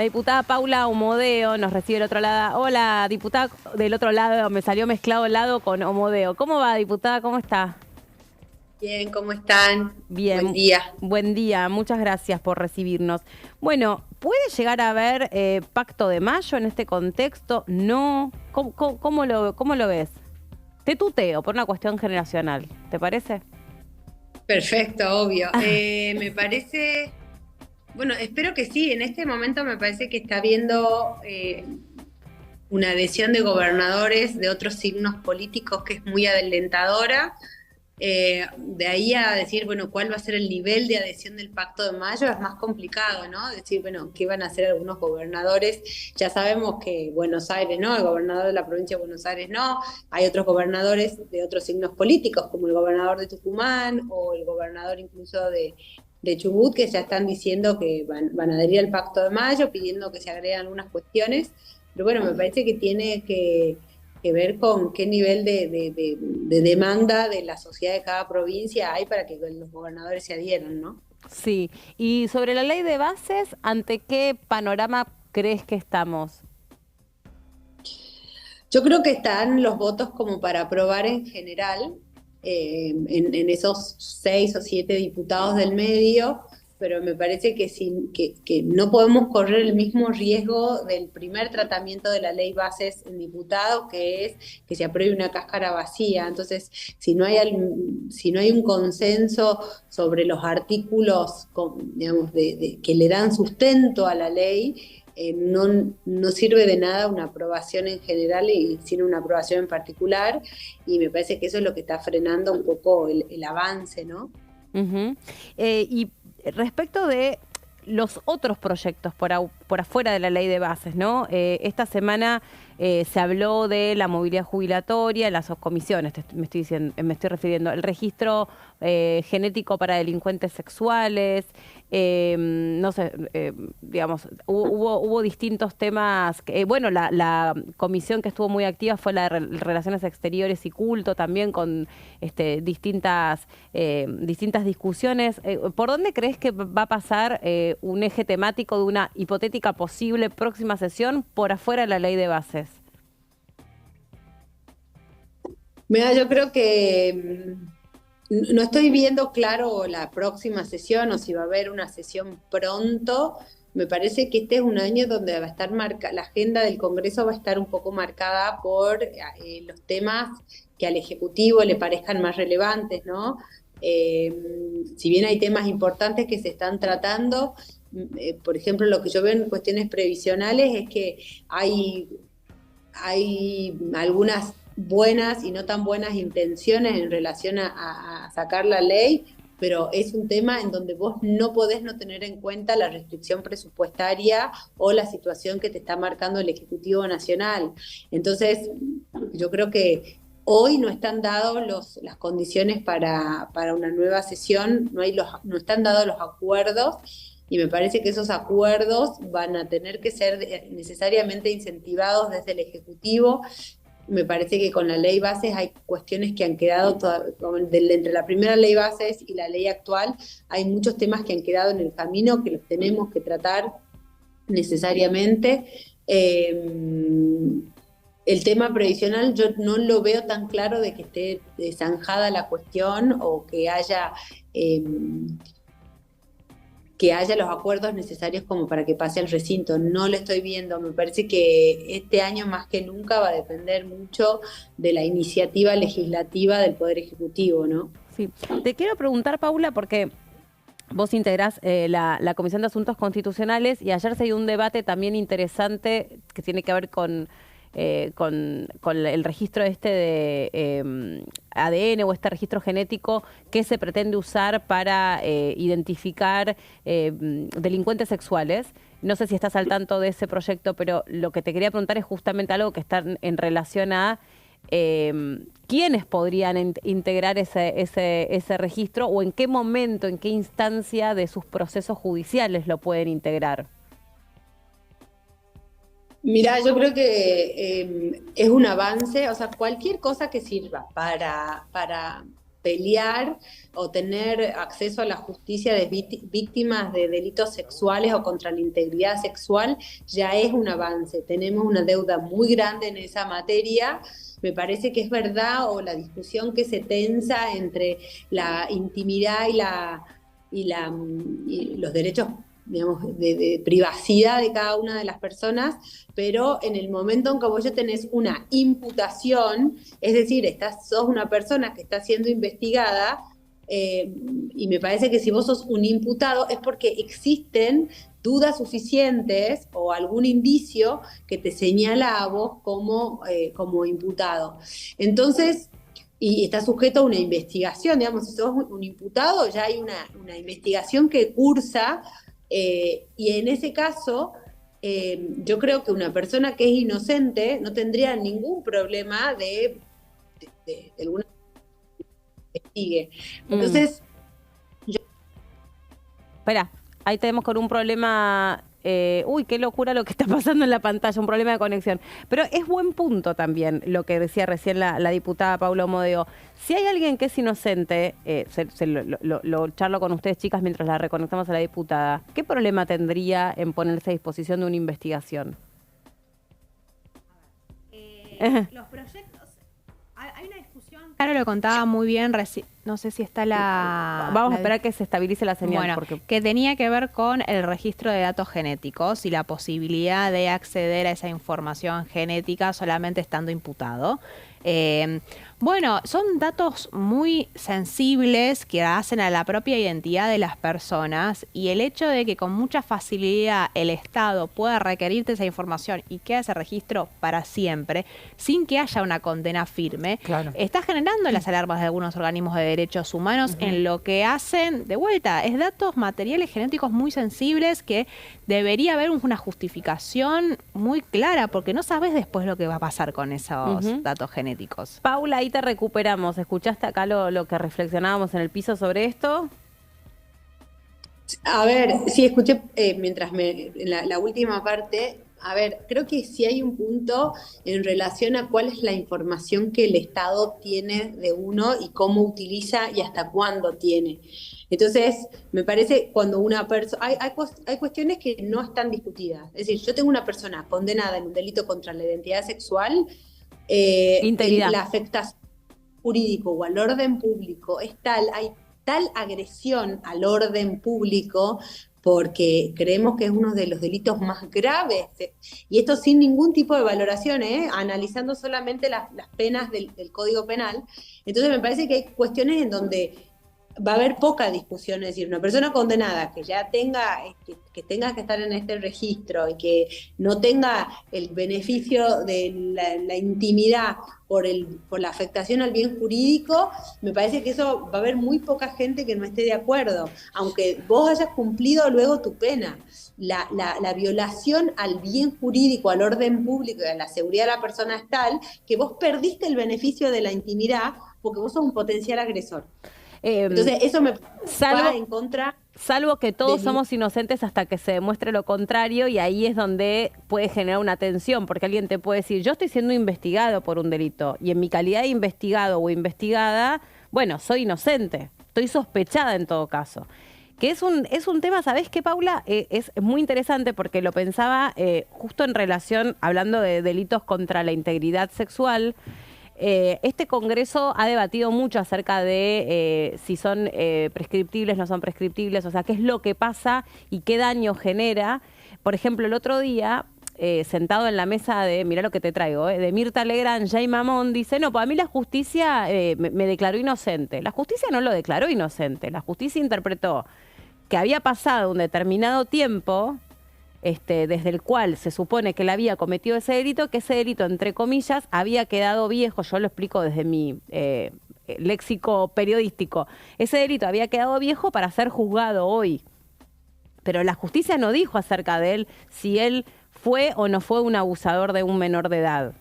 La diputada Paula Omodeo nos recibe del otro lado. Hola, diputada del otro lado, me salió mezclado el lado con Omodeo. ¿Cómo va, diputada? ¿Cómo está? Bien, ¿cómo están? Bien. Buen día. Buen día, muchas gracias por recibirnos. Bueno, ¿puede llegar a haber pacto de mayo en este contexto? No. ¿Cómo lo ves? Te tuteo por una cuestión generacional, ¿te parece? Perfecto, obvio. Me parece, bueno, espero que sí. En este momento me parece que está habiendo una adhesión de gobernadores de otros signos políticos que es muy alentadora. De ahí a decir, bueno, cuál va a ser el nivel de adhesión del Pacto de Mayo es más complicado, ¿no? Decir, bueno, ¿qué van a hacer algunos gobernadores? Ya sabemos que Buenos Aires no, el gobernador de la provincia de Buenos Aires no, hay otros gobernadores de otros signos políticos, como el gobernador de Tucumán o el gobernador incluso de Chubut, que ya están diciendo que van a adherir al Pacto de Mayo, pidiendo que se agreguen algunas cuestiones, pero bueno, me parece que tiene que ver con qué nivel de demanda de la sociedad de cada provincia hay para que los gobernadores se adhieran, ¿no? Sí. Y sobre la ley de bases, ¿ante qué panorama crees que estamos? Yo creo que están los votos como para aprobar en general, en esos 6 o 7 diputados del medio, pero me parece que no podemos correr el mismo riesgo del primer tratamiento de la ley bases en diputados, que es que se apruebe una cáscara vacía. Entonces, si no hay un consenso sobre los artículos, digamos, que le dan sustento a la ley, no sirve de nada una aprobación en general y sin una aprobación en particular, y me parece que eso es lo que está frenando un poco el avance, ¿no? Uh-huh. Y respecto de los otros proyectos por afuera de la ley de bases, ¿no? Esta semana se habló de la movilidad jubilatoria, las subcomisiones, me estoy refiriendo, el registro genético para delincuentes sexuales, no sé, digamos, hubo distintos temas. Bueno, la comisión que estuvo muy activa fue la de Relaciones Exteriores y Culto, también con distintas discusiones. ¿Por dónde crees que va a pasar un eje temático de una hipotética posible próxima sesión por afuera de la ley de bases? Mira, yo creo que no estoy viendo claro la próxima sesión o si va a haber una sesión pronto. Me parece que este es un año donde va a estar la agenda del Congreso va a estar un poco marcada por los temas que al Ejecutivo le parezcan más relevantes, ¿no? Si bien hay temas importantes que se están tratando, por ejemplo, lo que yo veo en cuestiones previsionales es que hay algunas buenas y no tan buenas intenciones en relación a sacar la ley, pero es un tema en donde vos no podés no tener en cuenta la restricción presupuestaria o la situación que te está marcando el Ejecutivo Nacional. Entonces, yo creo que hoy no están dadas las condiciones para una nueva sesión, no están dados los acuerdos, y me parece que esos acuerdos van a tener que ser necesariamente incentivados desde el Ejecutivo. Me parece que con la ley bases hay cuestiones que han quedado, entre la primera ley bases y la ley actual, hay muchos temas que han quedado en el camino que los tenemos que tratar necesariamente. El tema previsional yo no lo veo tan claro de que esté zanjada la cuestión o que haya los acuerdos necesarios como para que pase al recinto. No lo estoy viendo. Me parece que este año más que nunca va a depender mucho de la iniciativa legislativa del Poder Ejecutivo, ¿no? Sí. Te quiero preguntar, Paula, porque vos integrás la Comisión de Asuntos Constitucionales y ayer se dio un debate también interesante que tiene que ver con el registro de ADN o este registro genético que se pretende usar para identificar delincuentes sexuales. No sé si estás al tanto de ese proyecto, pero lo que te quería preguntar es justamente algo que está en relación a quiénes podrían integrar ese registro o en qué momento, en qué instancia de sus procesos judiciales lo pueden integrar. Mirá, yo creo que es un avance, o sea, cualquier cosa que sirva para pelear o tener acceso a la justicia de víctimas de delitos sexuales o contra la integridad sexual ya es un avance. Tenemos una deuda muy grande en esa materia. Me parece que es verdad, o la discusión que se tensa entre la intimidad y los derechos, digamos, de privacidad de cada una de las personas, pero en el momento en que vos ya tenés una imputación, es decir, sos una persona que está siendo investigada, y me parece que si vos sos un imputado es porque existen dudas suficientes o algún indicio que te señala a vos como imputado. Entonces, y está sujeto a una investigación, digamos, si sos un imputado ya hay una investigación que cursa, y en ese caso yo creo que una persona que es inocente no tendría ningún problema de alguna investigue. Entonces, Espera, ahí tenemos con un problema. Uy, qué locura lo que está pasando en la pantalla, un problema de conexión. Pero es buen punto también lo que decía recién la diputada Paula Omodeo. Si hay alguien que es inocente, lo charlo con ustedes, chicas, mientras la reconectamos a la diputada, ¿qué problema tendría en ponerse a disposición de una investigación? Los proyectos. Hay una discusión. Claro, lo contaba muy bien. No sé si está Vamos a esperar que se estabilice la señal. Bueno, porque que tenía que ver con el registro de datos genéticos y la posibilidad de acceder a esa información genética solamente estando imputado. Bueno, son datos muy sensibles que hacen a la propia identidad de las personas, y el hecho de que con mucha facilidad el Estado pueda requerirte esa información y quede ese registro para siempre, sin que haya una condena firme, Claro. está generando las alarmas de algunos organismos de derechos humanos en lo que hacen, de vuelta, es datos materiales genéticos muy sensibles que debería haber una justificación muy clara, porque no sabes después lo que va a pasar con esos datos genéticos. Paula, ahí te recuperamos. ¿Escuchaste acá lo que reflexionábamos en el piso sobre esto? a ver, sí escuché mientras en la última parte. A ver, creo que sí hay un punto en relación a cuál es la información que el Estado tiene de uno y cómo utiliza y hasta cuándo tiene. Entonces, me parece cuando una persona... Hay cuestiones que no están discutidas. Es decir, yo tengo una persona condenada en un delito contra la identidad sexual, la afectación jurídico o al orden público es tal, hay tal agresión al orden público, porque creemos que es uno de los delitos más graves, y esto sin ningún tipo de valoración, analizando solamente las penas del Código Penal. Entonces me parece que hay cuestiones en donde va a haber poca discusión. Es decir, una persona condenada que ya tenga que tenga que estar en este registro y que no tenga el beneficio de la intimidad por la afectación al bien jurídico, me parece que eso va a haber muy poca gente que no esté de acuerdo, aunque vos hayas cumplido luego tu pena. La violación al bien jurídico, al orden público y a la seguridad de la persona es tal que vos perdiste el beneficio de la intimidad porque vos sos un potencial agresor. Entonces eso me va en contra. Salvo que todos somos inocentes hasta que se demuestre lo contrario, y ahí es donde puede generar una tensión, porque alguien te puede decir, yo estoy siendo investigado por un delito, y en mi calidad de investigado o investigada, bueno, soy inocente, estoy sospechada en todo caso. Que es un tema, ¿sabés qué, Paula? Es muy interesante porque lo pensaba justo en relación, hablando de delitos contra la integridad sexual. Este Congreso ha debatido mucho acerca de si son prescriptibles, no son prescriptibles, o sea, qué es lo que pasa y qué daño genera. Por ejemplo, el otro día, sentado en la mesa de, mirá lo que te traigo, de Mirta Legrand, Jay Mamón, dice, no, pues a mí la justicia me declaró inocente. La justicia no lo declaró inocente, la justicia interpretó que había pasado un determinado tiempo desde el cual se supone que él había cometido ese delito, que ese delito, entre comillas, había quedado viejo. Yo lo explico desde mi léxico periodístico. Ese delito había quedado viejo para ser juzgado hoy. Pero la justicia no dijo acerca de él si él fue o no fue un abusador de un menor de edad.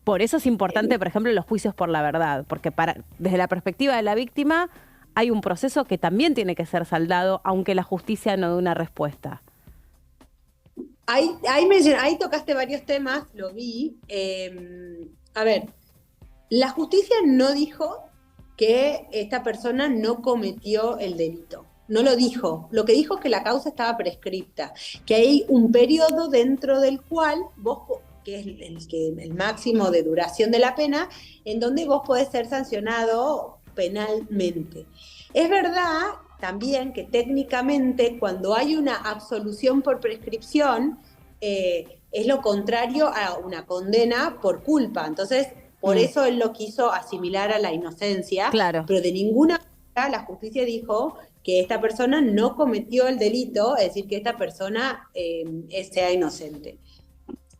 Por eso es importante, por ejemplo, los juicios por la verdad, porque desde la perspectiva de la víctima hay un proceso que también tiene que ser saldado, aunque la justicia no dé una respuesta. Ahí tocaste varios temas, lo vi. A ver, la justicia no dijo que esta persona no cometió el delito. No lo dijo. Lo que dijo es que la causa estaba prescripta, que hay un periodo dentro del cual vos, que es el máximo de duración de la pena, en donde vos podés ser sancionado penalmente. Es verdad también que técnicamente cuando hay una absolución por prescripción, es lo contrario a una condena por culpa. Entonces, por eso él lo quiso asimilar a la inocencia, Claro. pero de ninguna manera la justicia dijo que esta persona no cometió el delito, es decir, que esta persona sea inocente.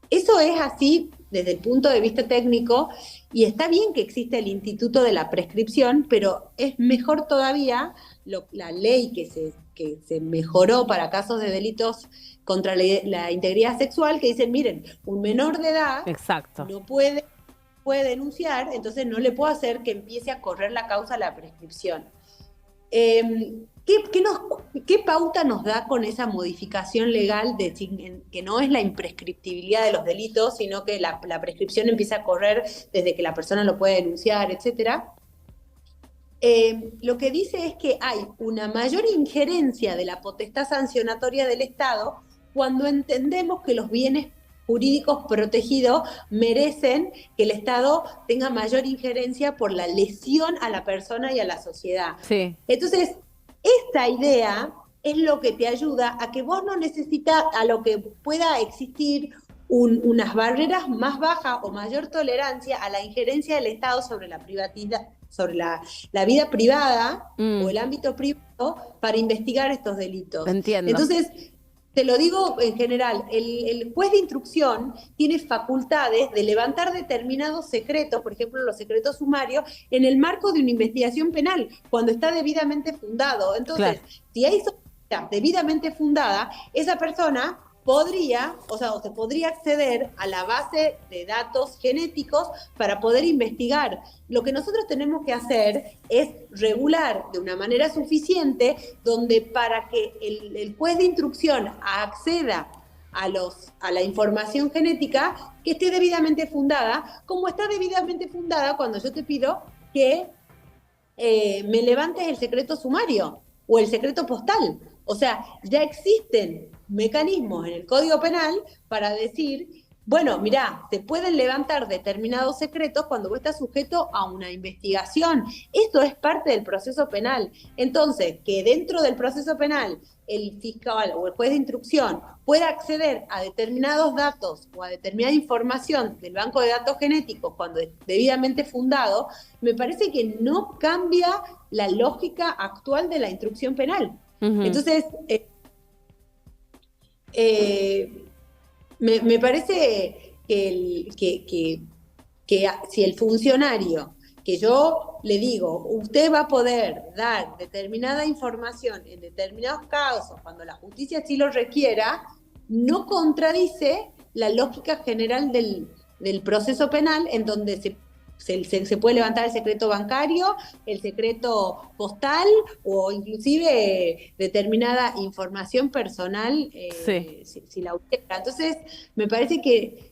Eso es así desde el punto de vista técnico, y está bien que existe el instituto de la prescripción, pero es mejor todavía la ley que se mejoró para casos de delitos contra la integridad sexual, que dicen, miren, un menor de edad Exacto. no puede denunciar, entonces no le puedo hacer que empiece a correr la causa de la prescripción. ¿Qué pauta nos da con esa modificación legal de que no es la imprescriptibilidad de los delitos, sino que la prescripción empieza a correr desde que la persona lo puede denunciar, etcétera? Lo que dice es que hay una mayor injerencia de la potestad sancionatoria del Estado cuando entendemos que los bienes jurídicos protegidos merecen que el Estado tenga mayor injerencia por la lesión a la persona y a la sociedad. Sí. Entonces, esta idea es lo que te ayuda a que vos no necesitas, a lo que pueda existir unas barreras más bajas o mayor tolerancia a la injerencia del Estado sobre la privacidad, sobre la vida privada o el ámbito privado para investigar estos delitos. Entiendo. Entonces, te lo digo en general, el juez de instrucción tiene facultades de levantar determinados secretos, por ejemplo, los secretos sumarios, en el marco de una investigación penal, cuando está debidamente fundado. Entonces, si hay sospecha debidamente fundada, esa persona podría, o se podría acceder a la base de datos genéticos para poder investigar. Lo que nosotros tenemos que hacer es regular de una manera suficiente, donde para que el juez de instrucción acceda a la información genética, que esté debidamente fundada, como está debidamente fundada cuando yo te pido que me levantes el secreto sumario o el secreto postal. O sea, ya existen mecanismos en el Código Penal para decir, bueno, mirá, te pueden levantar determinados secretos cuando vos estás sujeto a una investigación. Esto es parte del proceso penal. Entonces, que dentro del proceso penal el fiscal o el juez de instrucción pueda acceder a determinados datos o a determinada información del banco de datos genéticos cuando es debidamente fundado, me parece que no cambia la lógica actual de la instrucción penal. Entonces, me parece que si el funcionario, que yo le digo, usted va a poder dar determinada información en determinados casos, cuando la justicia sí lo requiera, no contradice la lógica general del proceso penal, en donde se puede levantar el secreto bancario, el secreto postal o inclusive determinada información personal si la hubiera. Entonces, me parece que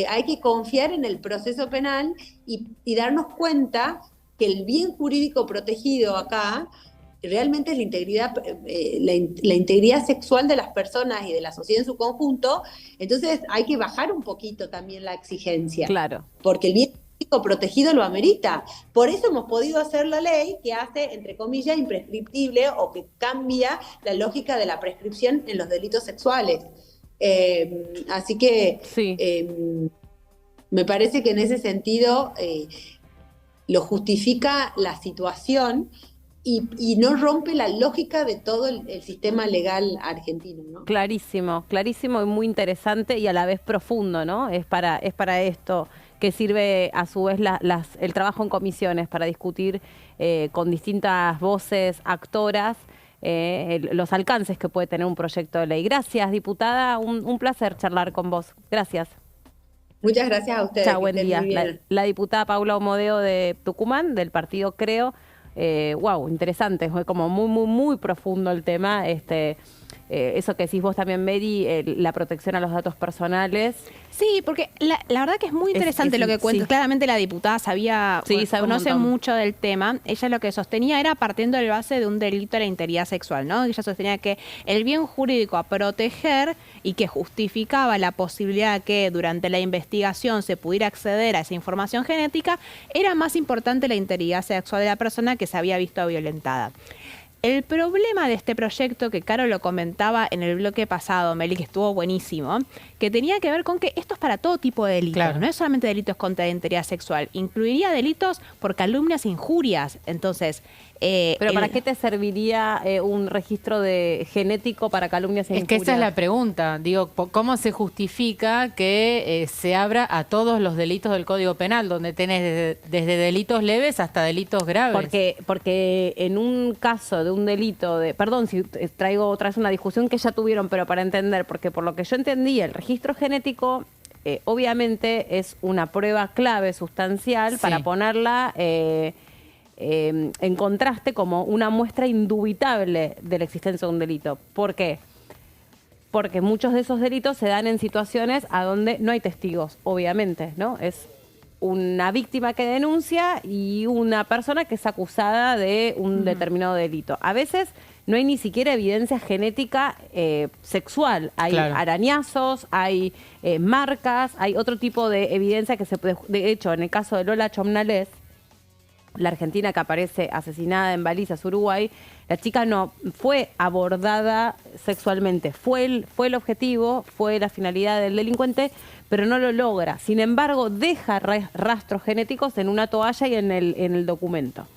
hay que confiar en el proceso penal y darnos cuenta que el bien jurídico protegido acá realmente es la integridad sexual de las personas y de la sociedad en su conjunto. Entonces hay que bajar un poquito también la exigencia. Claro. Porque el bien jurídico protegido lo amerita. Por eso hemos podido hacer la ley que hace, entre comillas, imprescriptible o que cambia la lógica de la prescripción en los delitos sexuales. Así que me parece que en ese sentido lo justifica la situación y no rompe la lógica de todo el sistema legal argentino, ¿no? Clarísimo, clarísimo y muy interesante y a la vez profundo, ¿no? Es para esto que sirve a su vez el trabajo en comisiones para discutir con distintas voces, actoras, los alcances que puede tener un proyecto de ley. Gracias, diputada, un placer charlar con vos. Gracias. Muchas gracias a ustedes. Chao, buen día. La diputada Paula Omodeo de Tucumán, del partido Creo. Wow, interesante, fue como muy, muy, muy profundo el tema. eso que decís vos también, Mary, la protección a los datos personales. Sí, porque la verdad que es muy interesante lo que cuenta. Sí. Claramente la diputada sabía, Sí, sabe un conoce montón. mucho del tema. Ella lo que sostenía era partiendo del base de un delito a la integridad sexual, ¿no? Ella sostenía que el bien jurídico a proteger y que justificaba la posibilidad que durante la investigación se pudiera acceder a esa información genética era más importante la integridad sexual de la persona que se había visto violentada. El problema de este proyecto, que Caro lo comentaba en el bloque pasado, Meli, que estuvo buenísimo, que tenía que ver con que esto es para todo tipo de delitos, Claro. no es solamente delitos contra la integridad sexual, incluiría delitos por calumnias e injurias. Entonces, Pero ¿para qué te serviría un registro genético para calumnias e Es que esa es injurias? la pregunta. Digo, ¿cómo se justifica que se abra a todos los delitos del Código Penal, donde tenés desde delitos leves hasta delitos graves? Porque en un caso de un delito perdón si traigo otra vez una discusión que ya tuvieron, pero para entender, porque por lo que yo entendí, el registro genético obviamente es una prueba clave, sustancial, Sí. para ponerla en contraste como una muestra indubitable de la existencia de un delito. ¿Por qué? Porque muchos de esos delitos se dan en situaciones a donde no hay testigos, obviamente, ¿no? Es una víctima que denuncia y una persona que es acusada de un determinado delito. A veces no hay ni siquiera evidencia genética sexual. Hay Claro. arañazos, hay marcas, hay otro tipo de evidencia que se puede... De hecho, en el caso de Lola Chomnales, la argentina que aparece asesinada en Balizas, Uruguay, la chica no fue abordada sexualmente. Fue el objetivo, fue la finalidad del delincuente, pero no lo logra. Sin embargo, deja rastros genéticos en una toalla y en el documento.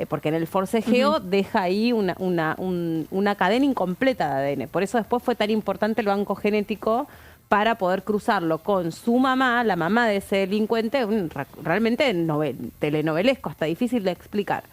Porque en el forcejeo deja ahí una cadena incompleta de ADN. Por eso después fue tan importante el banco genético para poder cruzarlo con su mamá, la mamá de ese delincuente, realmente telenovelesco, hasta difícil de explicar.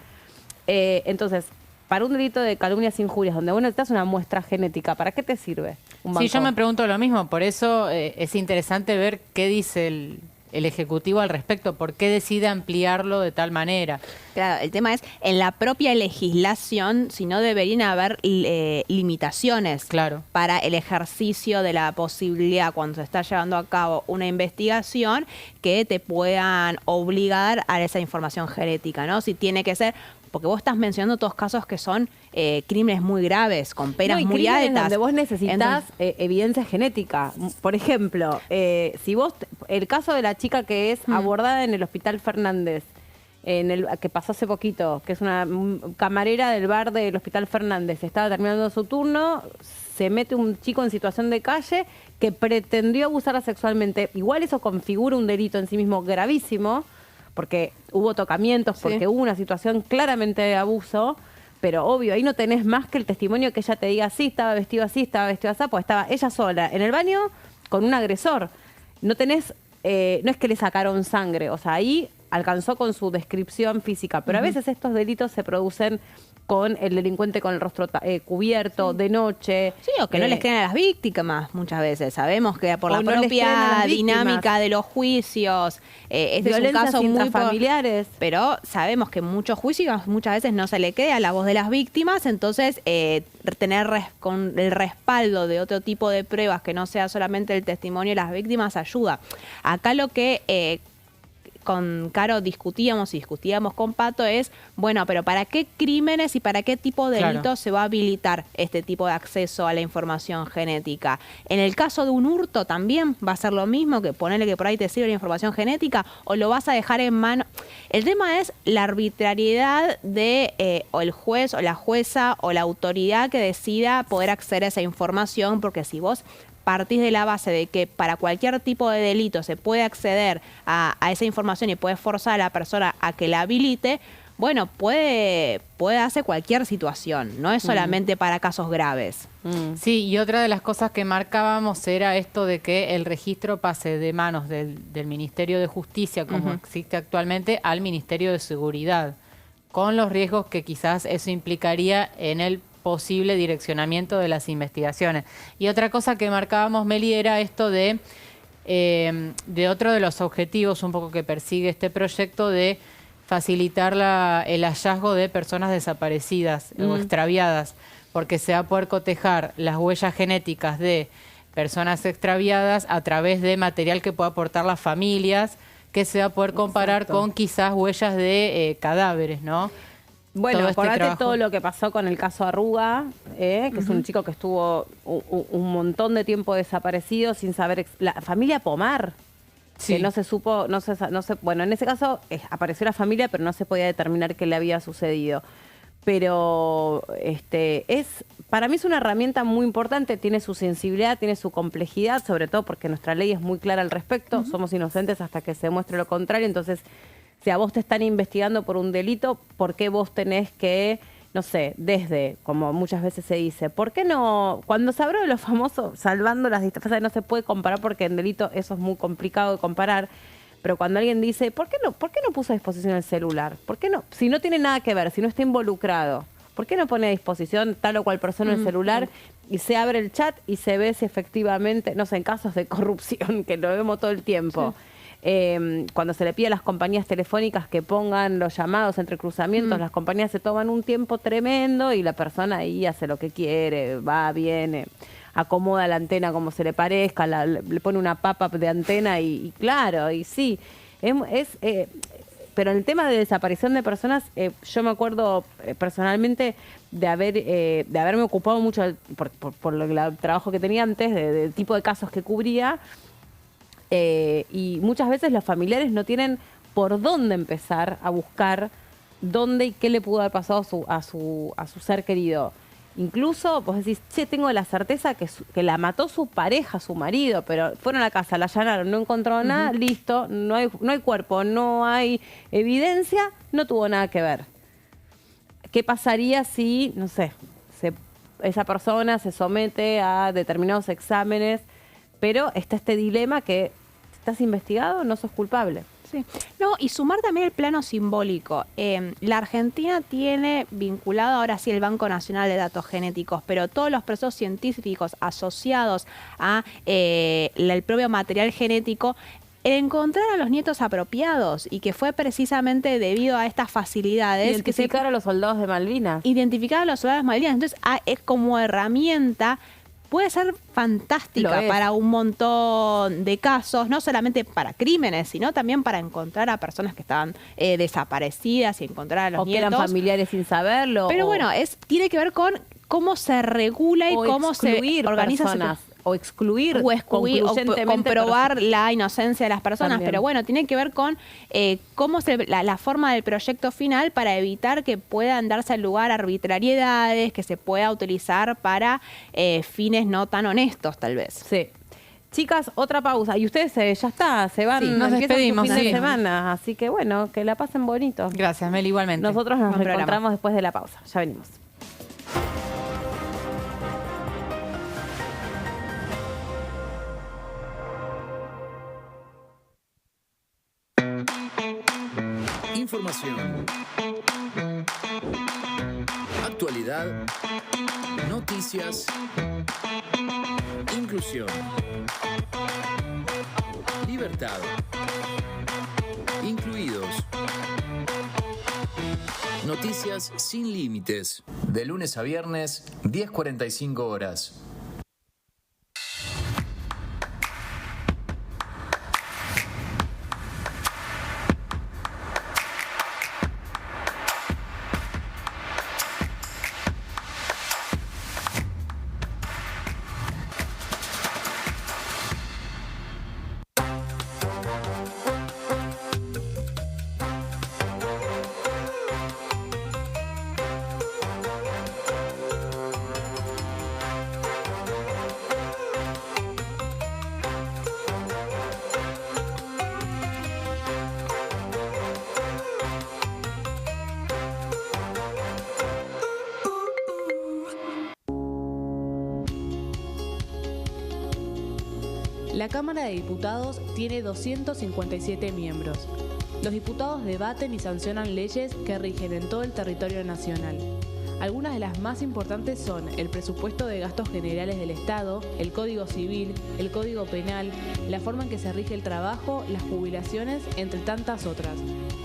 Entonces, para un delito de calumnias e injurias, donde vos necesitas una muestra genética, ¿para qué te sirve un banco? Sí, yo me pregunto lo mismo, por eso es interesante ver qué dice el Ejecutivo al respecto, por qué decide ampliarlo de tal manera. Claro, el tema es, en la propia legislación, si no deberían haber limitaciones Claro. para el ejercicio de la posibilidad, cuando se está llevando a cabo una investigación, que te puedan obligar a esa información genética, ¿no? Si tiene que ser... Porque vos estás mencionando todos casos que son crímenes muy graves, con penas y muy crímenes altas. donde vos necesitas evidencia genética. Por ejemplo, si vos, el caso de la chica que es abordada en el Hospital Fernández, que pasó hace poquito, que es una camarera del bar del Hospital Fernández, estaba terminando su turno, se mete un chico en situación de calle que pretendió abusarla sexualmente. Igual eso configura un delito en sí mismo gravísimo, porque hubo tocamientos, Sí. porque hubo una situación claramente de abuso, pero obvio, ahí no tenés más que el testimonio que ella te diga, sí, estaba vestido así, pues estaba ella sola en el baño con un agresor. No tenés, no es que le sacaron sangre, o sea, ahí alcanzó con su descripción física, pero a veces estos delitos se producen con el delincuente con el rostro cubierto, de noche. Sí, o que no les crean a las víctimas muchas veces. Sabemos que por O la no les crean a propia las víctimas. dinámica de los juicios, este es un Violencias caso muy... intrafamiliares. Pero sabemos que en muchos juicios muchas veces no se le queda la voz de las víctimas, entonces tener con el respaldo de otro tipo de pruebas que no sea solamente el testimonio de las víctimas ayuda. Acá lo que... con Caro discutíamos con Pato es, bueno, pero ¿para qué crímenes y para qué tipo de Claro. delitos se va a habilitar este tipo de acceso a la información genética? En el caso de un hurto también va a ser lo mismo, que ponerle que por ahí te sirve la información genética, o lo vas a dejar en mano. El tema es la arbitrariedad de o el juez o la jueza o la autoridad que decida poder acceder a esa información, porque si vos partís de la base de que para cualquier tipo de delito se puede acceder a esa información y puede forzar a la persona a que la habilite, bueno, puede darse cualquier situación, no es solamente para casos graves. Sí, y otra de las cosas que marcábamos era esto de que el registro pase de manos del Ministerio de Justicia, como existe actualmente, al Ministerio de Seguridad, con los riesgos que quizás eso implicaría en el posible direccionamiento de las investigaciones. Y otra cosa que marcábamos, Meli, era esto de otro de los objetivos un poco que persigue este proyecto de facilitar el hallazgo de personas desaparecidas o extraviadas. porque se va a poder cotejar las huellas genéticas de personas extraviadas a través de material que pueda aportar las familias, que se va a poder comparar con quizás huellas de cadáveres, ¿no? Bueno, acordate todo lo que pasó con el caso Arruga, que es un chico que estuvo un montón de tiempo desaparecido sin saber... La familia Pomar, que no se supo, bueno, en ese caso apareció la familia, pero no se podía determinar qué le había sucedido. Pero para mí es una herramienta muy importante, tiene su sensibilidad, tiene su complejidad, sobre todo porque nuestra ley es muy clara al respecto, somos inocentes hasta que se demuestre lo contrario, entonces... Si a vos te están investigando por un delito, ¿por qué vos tenés que, no sé, desde, como muchas veces se dice, ¿por qué no? Cuando se habló de los famosos, salvando las distancias, no se puede comparar porque en delito eso es muy complicado de comparar, pero cuando alguien dice, ¿por qué no puso a disposición el celular? ¿Por qué no? Si no tiene nada que ver, si no está involucrado, ¿por qué no pone a disposición tal o cual persona el celular y se abre el chat y se ve si efectivamente, no sé, en casos de corrupción, que lo vemos todo el tiempo, cuando se le pide a las compañías telefónicas que pongan los llamados entre cruzamientos, las compañías se toman un tiempo tremendo y la persona ahí hace lo que quiere, va, viene, acomoda la antena como se le parezca, le pone una pop-up de antena y claro, y sí, pero en el tema de desaparición de personas, yo me acuerdo personalmente de haberme ocupado mucho por el trabajo que tenía antes, del tipo de casos que cubría. Y muchas veces los familiares no tienen por dónde empezar a buscar dónde y qué le pudo haber pasado a su ser querido. Incluso vos decís, che, tengo la certeza que la mató su pareja, su marido, pero fueron a la casa, la allanaron, no encontraron nada, listo, no hay cuerpo, no hay evidencia, no tuvo nada que ver. ¿Qué pasaría si, no sé, esa persona se somete a determinados exámenes, pero está este dilema que estás investigado, no sos culpable? Sí. No, y sumar también el plano simbólico. La Argentina tiene vinculado ahora sí el Banco Nacional de Datos Genéticos, pero todos los procesos científicos asociados a el propio material genético, encontrar a los nietos apropiados, y que fue precisamente debido a estas facilidades. Identificar a los soldados de Malvinas. Identificar a los soldados de Malvinas. Entonces, es como herramienta... Puede ser fantástica para un montón de casos, no solamente para crímenes, sino también para encontrar a personas que estaban desaparecidas y encontrar a los nietos. O que eran familiares sin saberlo. Pero bueno, tiene que ver con cómo se regula y cómo se organiza personas. O excluir o comprobar la inocencia de las personas. También. Pero bueno, tiene que ver con cómo la forma del proyecto final para evitar que puedan darse lugar a arbitrariedades, que se pueda utilizar para fines no tan honestos, tal vez. Sí. Chicas, otra pausa. Y ustedes ya está, se van, sí, nos despedimos su fin de semana. Así que bueno, que la pasen bonito. Gracias, Mel, igualmente. Nosotros nos reencontramos después de la pausa. Ya venimos. Información, actualidad, noticias, inclusión, libertad, incluidos. Noticias sin límites. De lunes a viernes, 10:45 horas. La Cámara de Diputados tiene 257 miembros. Los diputados debaten y sancionan leyes que rigen en todo el territorio nacional. Algunas de las más importantes son el presupuesto de gastos generales del Estado, el Código Civil, el Código Penal, la forma en que se rige el trabajo, las jubilaciones, entre tantas otras.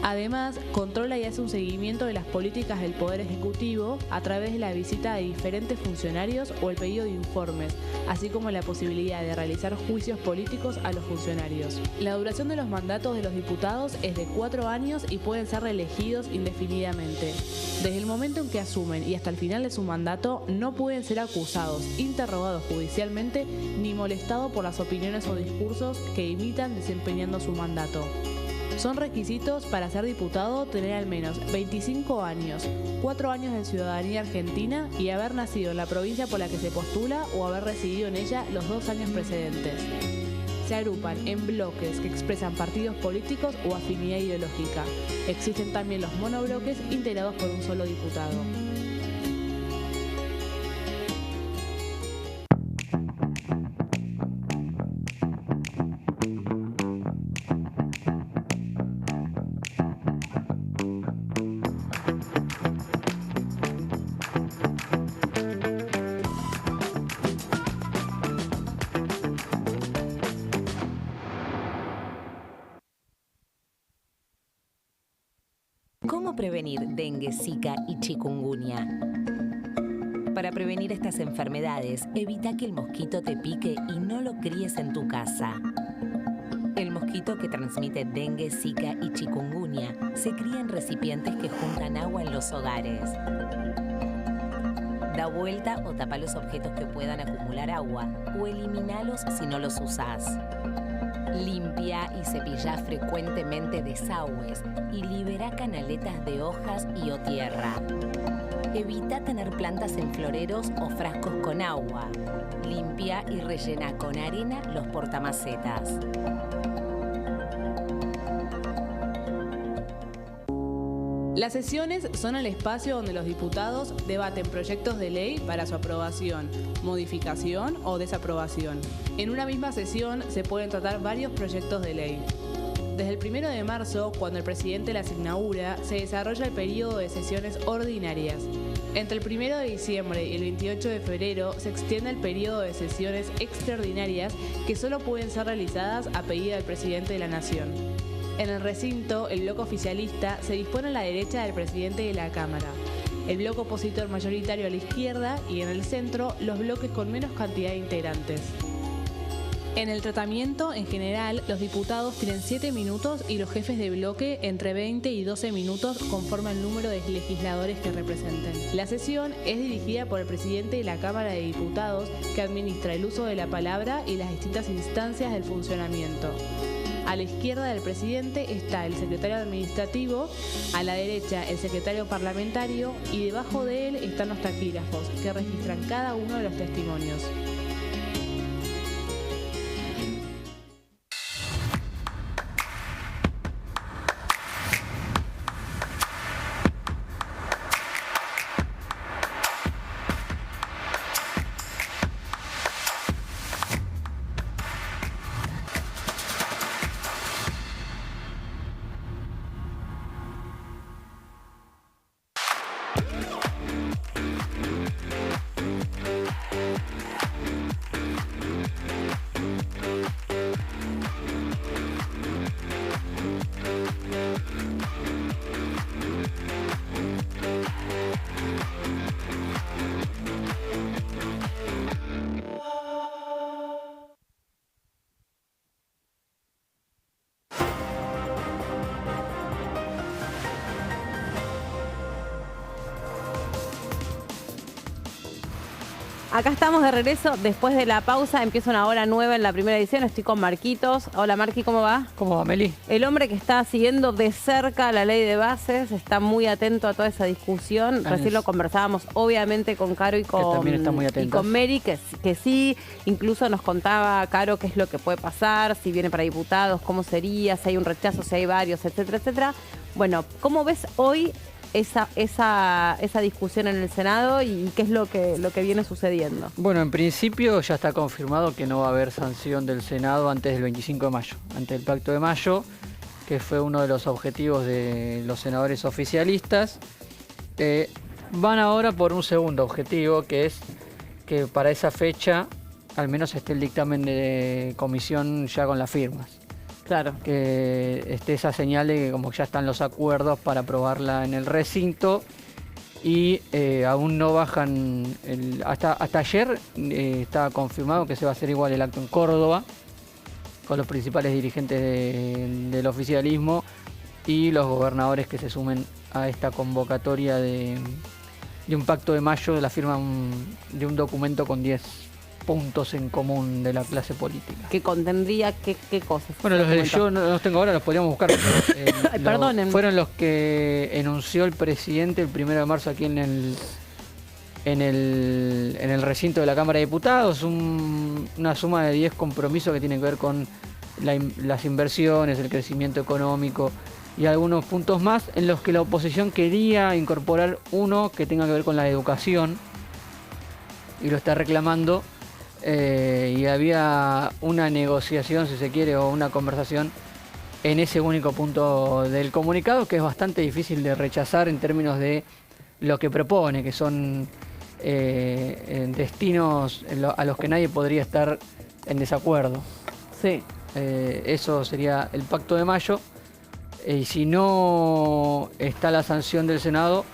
Además, controla y hace un seguimiento de las políticas del Poder Ejecutivo a través de la visita de diferentes funcionarios o el pedido de informes, así como la posibilidad de realizar juicios políticos a los funcionarios. La duración de los mandatos de los diputados es de 4 años y pueden ser reelegidos indefinidamente. Desde el momento en que asumen y hasta el final de su mandato, no pueden ser acusados, interrogados judicialmente ni molestados por las opiniones o discursos que imitan desempeñando su mandato. Son requisitos para ser diputado tener al menos 25 años, 4 años de ciudadanía argentina y haber nacido en la provincia por la que se postula o haber residido en ella los 2 años precedentes. Se agrupan en bloques que expresan partidos políticos o afinidad ideológica. Existen también los monobloques integrados por un solo diputado. ¿Cómo prevenir dengue, zika y chikungunya? Para prevenir estas enfermedades, evita que el mosquito te pique y no lo críes en tu casa. El mosquito que transmite dengue, zika y chikungunya se cría en recipientes que juntan agua en los hogares. Da vuelta o tapa los objetos que puedan acumular agua o eliminalos si no los usás. Limpia y cepilla frecuentemente desagües y libera canaletas de hojas y o tierra. Evita tener plantas en floreros o frascos con agua. Limpia y rellena con arena los portamacetas. Las sesiones son el espacio donde los diputados debaten proyectos de ley para su aprobación, modificación o desaprobación. En una misma sesión se pueden tratar varios proyectos de ley. Desde el 1 de marzo, cuando el presidente las inaugura, se desarrolla el periodo de sesiones ordinarias. Entre el 1 de diciembre y el 28 de febrero se extiende el periodo de sesiones extraordinarias que solo pueden ser realizadas a pedido del presidente de la Nación. En el recinto, el bloque oficialista se dispone a la derecha del presidente de la Cámara, el bloque opositor mayoritario a la izquierda y en el centro los bloques con menos cantidad de integrantes. En el tratamiento, en general, los diputados tienen 7 minutos y los jefes de bloque entre 20 y 12 minutos conforme al número de legisladores que representen. La sesión es dirigida por el presidente de la Cámara de Diputados, que administra el uso de la palabra y las distintas instancias del funcionamiento. A la izquierda del presidente está el secretario administrativo, a la derecha el secretario parlamentario y debajo de él están los taquígrafos, que registran cada uno de los testimonios. Acá estamos de regreso después de la pausa. Empieza una hora nueva en la primera edición. Estoy con Marquitos. Hola Marqui, ¿cómo va? ¿Cómo va, Meli? El hombre que está siguiendo de cerca la ley de bases, está muy atento a toda esa discusión. Recién lo conversábamos obviamente con Caro y también está muy y con Mary, que sí. Incluso nos contaba Caro qué es lo que puede pasar, si viene para diputados, cómo sería, si hay un rechazo, si hay varios, etcétera, etcétera. Bueno, ¿cómo ves hoy esa discusión en el Senado y qué es lo que viene sucediendo? Bueno, en principio ya está confirmado que no va a haber sanción del Senado antes del 25 de mayo, antes del Pacto de Mayo, que fue uno de los objetivos de los senadores oficialistas. van ahora por un segundo objetivo, que es que para esa fecha al menos esté el dictamen de comisión ya con las firmas. Claro. Que esté esa señal de que como ya están los acuerdos para aprobarla en el recinto y aún no bajan, hasta ayer estaba confirmado que se va a hacer igual el acto en Córdoba con los principales dirigentes del oficialismo y los gobernadores que se sumen a esta convocatoria de un pacto de mayo, de la firma de un documento con 10 puntos en común de la clase política. ¿Que contendría qué cosas? Bueno, yo no los tengo ahora, los podríamos buscar. Perdónenme. Fueron los que enunció el presidente el 1 de marzo aquí en el recinto de la Cámara de Diputados, una suma de 10 compromisos que tienen que ver con las inversiones, el crecimiento económico y algunos puntos más, en los que la oposición quería incorporar uno que tenga que ver con la educación y lo está reclamando. Y había una negociación, si se quiere, o una conversación en ese único punto del comunicado, que es bastante difícil de rechazar en términos de lo que propone, que son destinos a los que nadie podría estar en desacuerdo. Sí. Eso sería el Pacto de Mayo. Y si no está la sanción del Senado,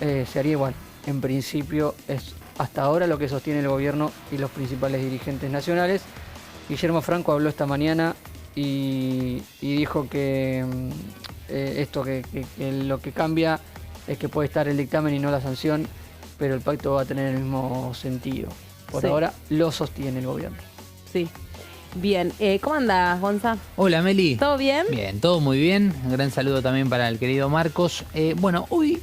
se haría igual. En principio es hasta ahora lo que sostiene el gobierno y los principales dirigentes nacionales. Guillermo Franco habló esta mañana y dijo que que lo que cambia es que puede estar el dictamen y no la sanción, pero el pacto va a tener el mismo sentido. Por Sí. ahora lo sostiene el gobierno. Sí. Bien. ¿Cómo andás, Gonza? Hola, Meli. ¿Todo bien? Bien, todo muy bien. Un gran saludo también para el querido Marcos. Bueno, hoy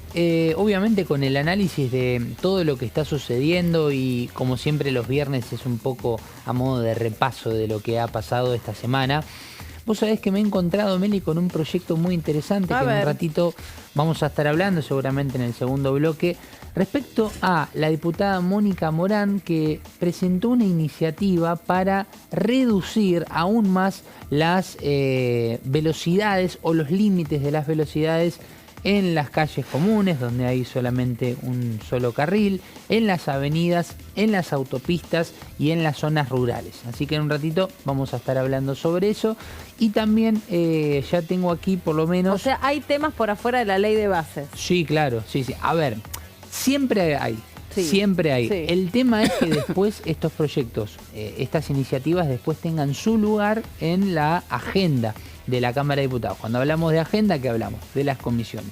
obviamente con el análisis de todo lo que está sucediendo y como siempre los viernes es un poco a modo de repaso de lo que ha pasado esta semana. Vos sabés que me he encontrado, Meli, con un proyecto muy interesante que en un ratito vamos a estar hablando seguramente en el segundo bloque, respecto a la diputada Mónica Morán, que presentó una iniciativa para reducir aún más las velocidades o los límites de las velocidades en las calles comunes, donde hay solamente un solo carril, en las avenidas, en las autopistas y en las zonas rurales. Así que en un ratito vamos a estar hablando sobre eso. Y también ya tengo aquí por lo menos... O sea, hay temas por afuera de la ley de bases. Sí, claro, sí. A ver, siempre hay. Sí, siempre hay. sí. El tema es que después estos proyectos, estas iniciativas después tengan su lugar en la agenda de la Cámara de Diputados. Cuando hablamos de agenda, ¿qué hablamos? De las comisiones.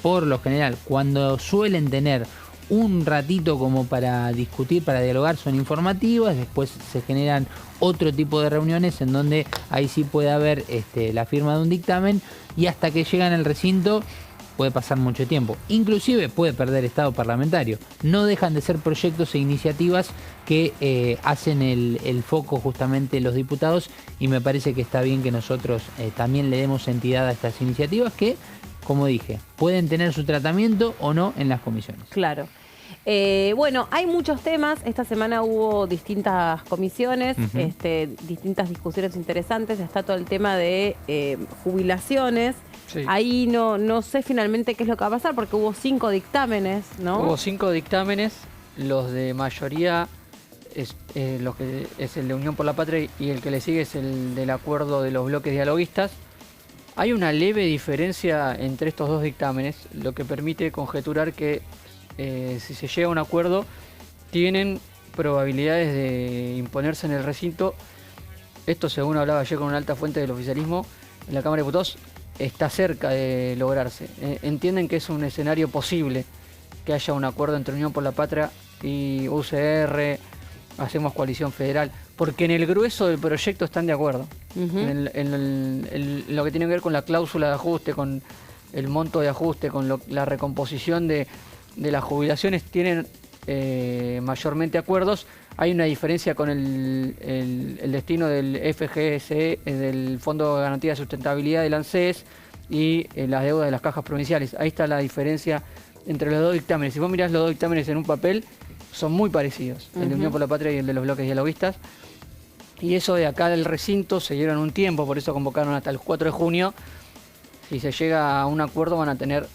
Por lo general, cuando suelen tener un ratito como para discutir, para dialogar, son informativas, después se generan otro tipo de reuniones en donde ahí sí puede haber la firma de un dictamen y hasta que llegan al recinto puede pasar mucho tiempo. Inclusive puede perder estado parlamentario. No dejan de ser proyectos e iniciativas que hacen el foco justamente los diputados y me parece que está bien que nosotros también le demos entidad a estas iniciativas que, como dije, pueden tener su tratamiento o no en las comisiones. Claro. Bueno, hay muchos temas. Esta semana hubo distintas comisiones, distintas discusiones interesantes. Está todo el tema de jubilaciones. Sí. Ahí no sé finalmente qué es lo que va a pasar porque hubo 5 dictámenes, ¿no? Hubo 5 dictámenes, los de mayoría es lo que es el de Unión por la Patria y el que le sigue es el del acuerdo de los bloques dialoguistas. Hay una leve diferencia entre estos dos dictámenes, lo que permite conjeturar que si se llega a un acuerdo tienen probabilidades de imponerse en el recinto. Esto, según hablaba ayer con una alta fuente del oficialismo en la Cámara de Diputados, está cerca de lograrse. Entienden que es un escenario posible que haya un acuerdo entre Unión por la Patria y UCR, Hacemos Coalición Federal, porque en el grueso del proyecto están de acuerdo. En lo que tiene que ver con la cláusula de ajuste, con el monto de ajuste, con la recomposición de las jubilaciones, tienen mayormente acuerdos. Hay una diferencia con el destino del FGSE, del Fondo de Garantía de Sustentabilidad del ANSES y las deudas de las cajas provinciales. Ahí está la diferencia entre los dos dictámenes. Si vos mirás los dos dictámenes en un papel, son muy parecidos, el de Unión por la Patria y el de los bloques dialoguistas. Y eso de acá del recinto se dieron un tiempo, por eso convocaron hasta el 4 de junio. Si se llega a un acuerdo van a tener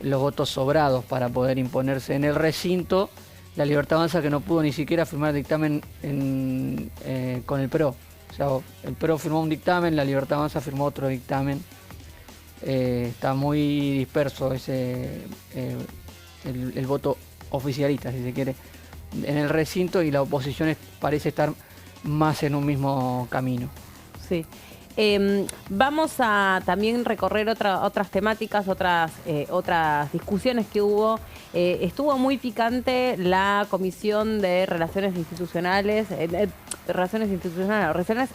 los votos sobrados para poder imponerse en el recinto. La Libertad Avanza, que no pudo ni siquiera firmar dictamen con el PRO. O sea, el PRO firmó un dictamen, la Libertad Avanza firmó otro dictamen. Está muy disperso el voto oficialista, si se quiere, en el recinto, y la oposición parece estar más en un mismo camino. Sí. Vamos a también recorrer otras temáticas, otras discusiones que hubo. Estuvo muy picante la Comisión de Relaciones Institucionales, Relaciones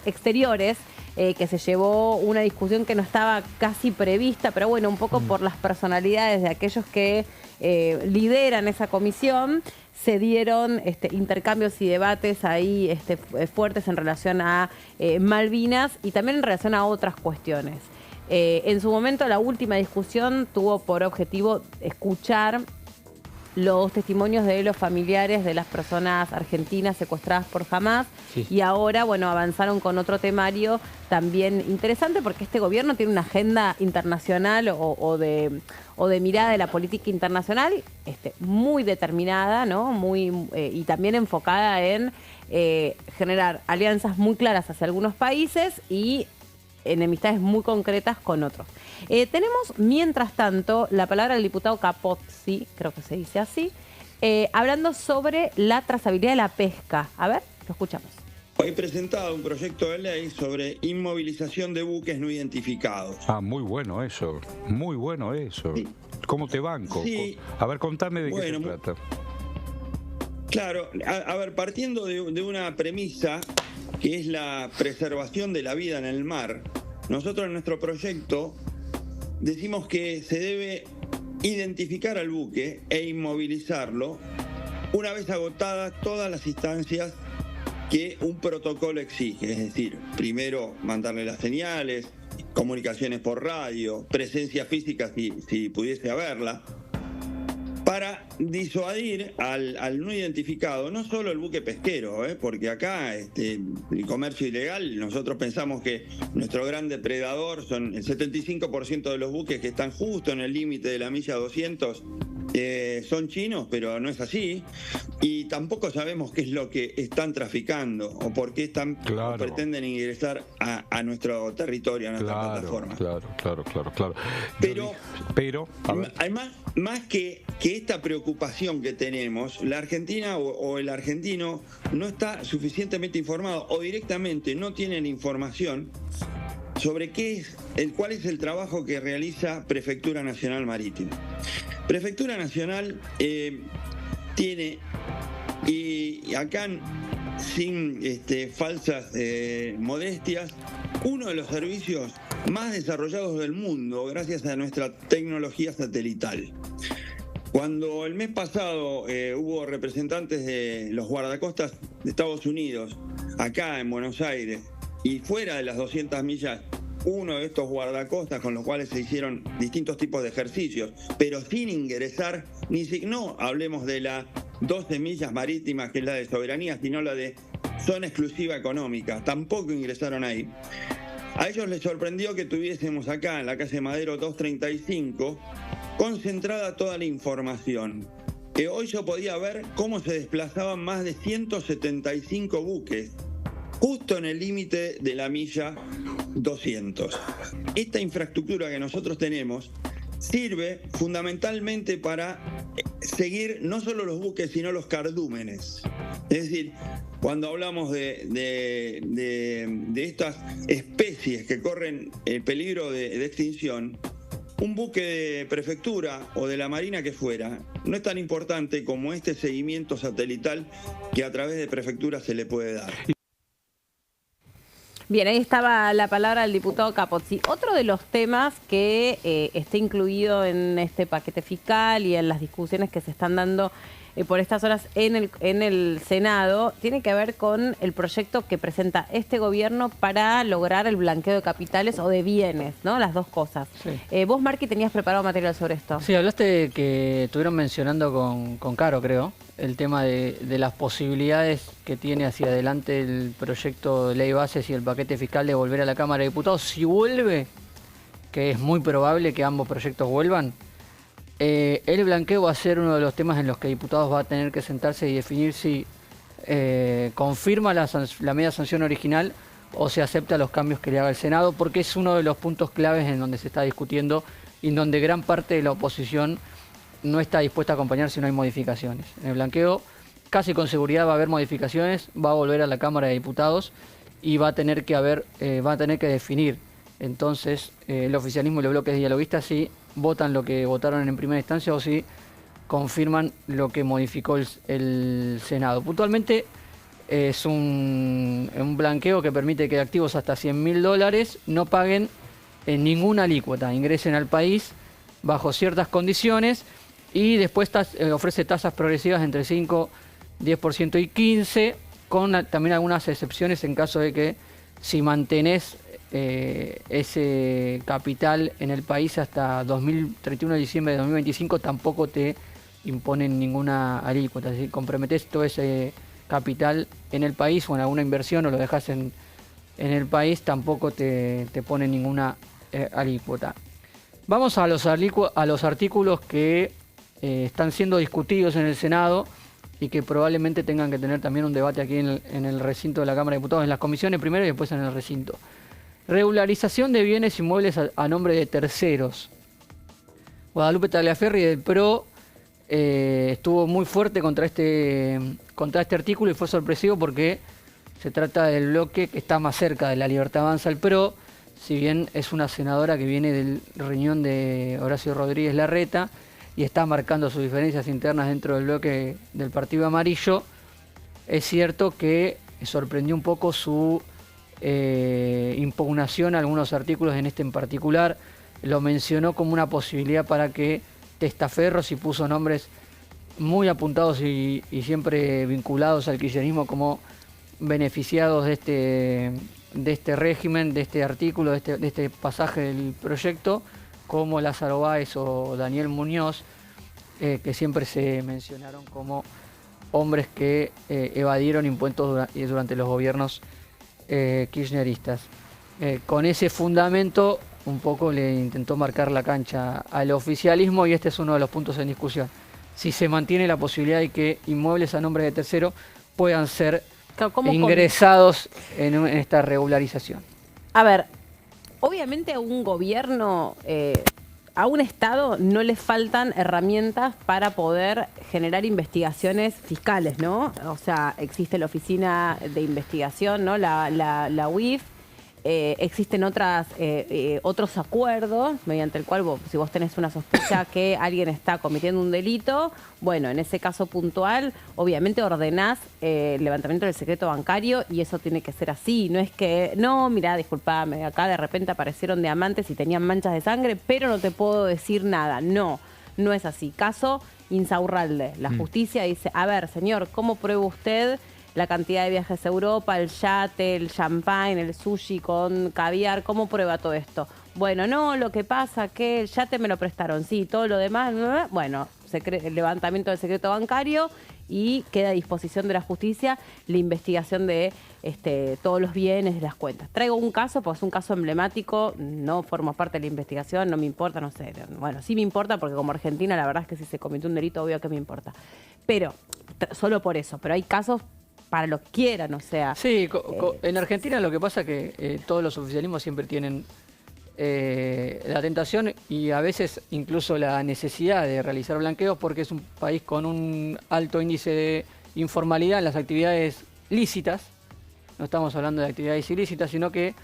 Exteriores, que se llevó una discusión que no estaba casi prevista, pero bueno, un poco por las personalidades de aquellos que lideran esa comisión. Se dieron intercambios y debates ahí fuertes en relación a Malvinas y también en relación a otras cuestiones. En su momento, la última discusión tuvo por objetivo escuchar los testimonios de los familiares de las personas argentinas secuestradas por Hamás. Sí. Y ahora, bueno, avanzaron con otro temario también interesante, porque este gobierno tiene una agenda internacional o de mirada de la política internacional muy determinada, ¿no? Y también enfocada en generar alianzas muy claras hacia algunos países y enemistades muy concretas con otros. Tenemos, mientras tanto, la palabra del diputado Capozzi, creo que se dice así, hablando sobre la trazabilidad de la pesca. A ver, lo escuchamos. He presentado un proyecto de ley sobre inmovilización de buques no identificados. Ah, muy bueno eso, muy bueno eso. Sí. ¿Cómo te banco? Sí. A ver, contame de qué se trata. Claro, a ver, partiendo de una premisa que es la preservación de la vida en el mar, nosotros en nuestro proyecto decimos que se debe identificar al buque e inmovilizarlo una vez agotadas todas las instancias que un protocolo exige, es decir, primero mandarle las señales, comunicaciones por radio, presencia física si pudiese haberla, para disuadir al no identificado, no solo el buque pesquero, porque acá el comercio ilegal, nosotros pensamos que nuestro gran depredador son el 75% de los buques que están justo en el límite de la milla 200, son chinos, pero no es así, y tampoco sabemos qué es lo que están traficando o por qué pretenden ingresar a nuestro territorio, a nuestra plataforma. Claro. Pero además, más que esta preocupación que tenemos, la Argentina o el argentino no está suficientemente informado o directamente no tiene la información sobre cuál es el trabajo que realiza Prefectura Nacional Marítima. Prefectura Nacional tiene, y acá sin falsas modestias, uno de los servicios más desarrollados del mundo gracias a nuestra tecnología satelital. Cuando el mes pasado hubo representantes de los guardacostas de Estados Unidos acá en Buenos Aires y fuera de las 200 millas, uno de estos guardacostas con los cuales se hicieron distintos tipos de ejercicios, pero sin ingresar, no hablemos de las 12 millas marítimas, que es la de soberanía, sino la de zona exclusiva económica, tampoco ingresaron ahí. A ellos les sorprendió que tuviésemos acá, en la calle Madero 235, concentrada toda la información. Hoy yo podía ver cómo se desplazaban más de 175 buques, justo en el límite de la milla 200. Esta infraestructura que nosotros tenemos sirve fundamentalmente para seguir no solo los buques, sino los cardúmenes. Es decir, cuando hablamos de estas especies que corren el peligro de extinción, un buque de prefectura o de la marina que fuera no es tan importante como este seguimiento satelital que a través de prefectura se le puede dar. Bien, ahí estaba la palabra del diputado Capozzi. Otro de los temas que está incluido en este paquete fiscal y en las discusiones que se están dando por estas horas en el Senado tiene que ver con el proyecto que presenta este gobierno para lograr el blanqueo de capitales o de bienes, ¿no? Las dos cosas. Sí. Vos, Marqui, tenías preparado material sobre esto. Sí, hablaste de que estuvieron mencionando con Caro, creo, el tema de las posibilidades que tiene hacia adelante el proyecto de ley bases y el paquete fiscal de volver a la Cámara de Diputados. Si vuelve, que es muy probable que ambos proyectos vuelvan, El blanqueo va a ser uno de los temas en los que diputados va a tener que sentarse y definir si confirma la media sanción original o se acepta los cambios que le haga el Senado, porque es uno de los puntos claves en donde se está discutiendo y en donde gran parte de la oposición no está dispuesta a acompañar si no hay modificaciones. En el blanqueo casi con seguridad va a haber modificaciones, va a volver a la Cámara de Diputados y va a tener que definir. Entonces, el oficialismo y los bloques dialoguistas si votan lo que votaron en primera instancia o si confirman lo que modificó el Senado. Puntualmente es un blanqueo que permite que activos hasta $100.000 no paguen ninguna alícuota, ingresen al país bajo ciertas condiciones y después ofrece tasas progresivas entre 5%, 10% y 15%, con también algunas excepciones en caso de que si mantenés ese capital en el país hasta 31 de diciembre de 2025 tampoco te imponen ninguna alícuota. Es decir, comprometés todo ese capital en el país o en alguna inversión o lo dejas en el país, tampoco te ponen ninguna alícuota. Vamos a los artículos que están siendo discutidos en el Senado y que probablemente tengan que tener también un debate aquí en el recinto de la Cámara de Diputados, en las comisiones primero y después en el recinto. Regularización de bienes inmuebles a nombre de terceros. Guadalupe Tagliaferri del PRO estuvo muy fuerte contra este artículo y fue sorpresivo porque se trata del bloque que está más cerca de La Libertad Avanza, el PRO, si bien es una senadora que viene del riñón de Horacio Rodríguez Larreta y está marcando sus diferencias internas dentro del bloque del Partido Amarillo, es cierto que sorprendió un poco su impugnación a algunos artículos, en este en particular. Lo mencionó como una posibilidad para que testaferros y puso nombres muy apuntados y siempre vinculados al kirchnerismo como beneficiados de este régimen, de este artículo, de este pasaje del proyecto, como Lázaro Báez o Daniel Muñoz, que siempre se mencionaron como hombres que evadieron impuestos durante los gobiernos kirchneristas. Con ese fundamento un poco le intentó marcar la cancha al oficialismo y este es uno de los puntos en discusión. Si se mantiene la posibilidad de que inmuebles a nombre de tercero puedan ser ingresados en esta regularización. A ver, obviamente a un gobierno, a un Estado no le faltan herramientas para poder generar investigaciones fiscales, ¿no? O sea, existe la Oficina de Investigación, ¿no? La UIF. Existen otros acuerdos mediante el cual si vos tenés una sospecha que alguien está cometiendo un delito, bueno, en ese caso puntual, obviamente ordenás el levantamiento del secreto bancario y eso tiene que ser así. No es que, no, mirá, disculpame, acá de repente aparecieron diamantes y tenían manchas de sangre, pero no te puedo decir nada. No, no es así. Caso Insaurralde. La justicia dice, a ver, señor, ¿cómo prueba usted la cantidad de viajes a Europa, el yate, el champán, el sushi con caviar? ¿Cómo prueba todo esto? Bueno, no, lo que pasa que el yate me lo prestaron, sí, todo lo demás, bueno, el levantamiento del secreto bancario y queda a disposición de la justicia la investigación de todos los bienes de las cuentas. Traigo un caso, pues es un caso emblemático, no formo parte de la investigación, no me importa, no sé. Bueno, sí me importa porque como Argentina la verdad es que si se cometió un delito, obvio que me importa. Pero, solo por eso, pero hay casos para lo que quieran, o sea. Sí, en Argentina lo que pasa es que todos los oficialismos siempre tienen la tentación y a veces incluso la necesidad de realizar blanqueos porque es un país con un alto índice de informalidad en las actividades lícitas. No estamos hablando de actividades ilícitas, sino que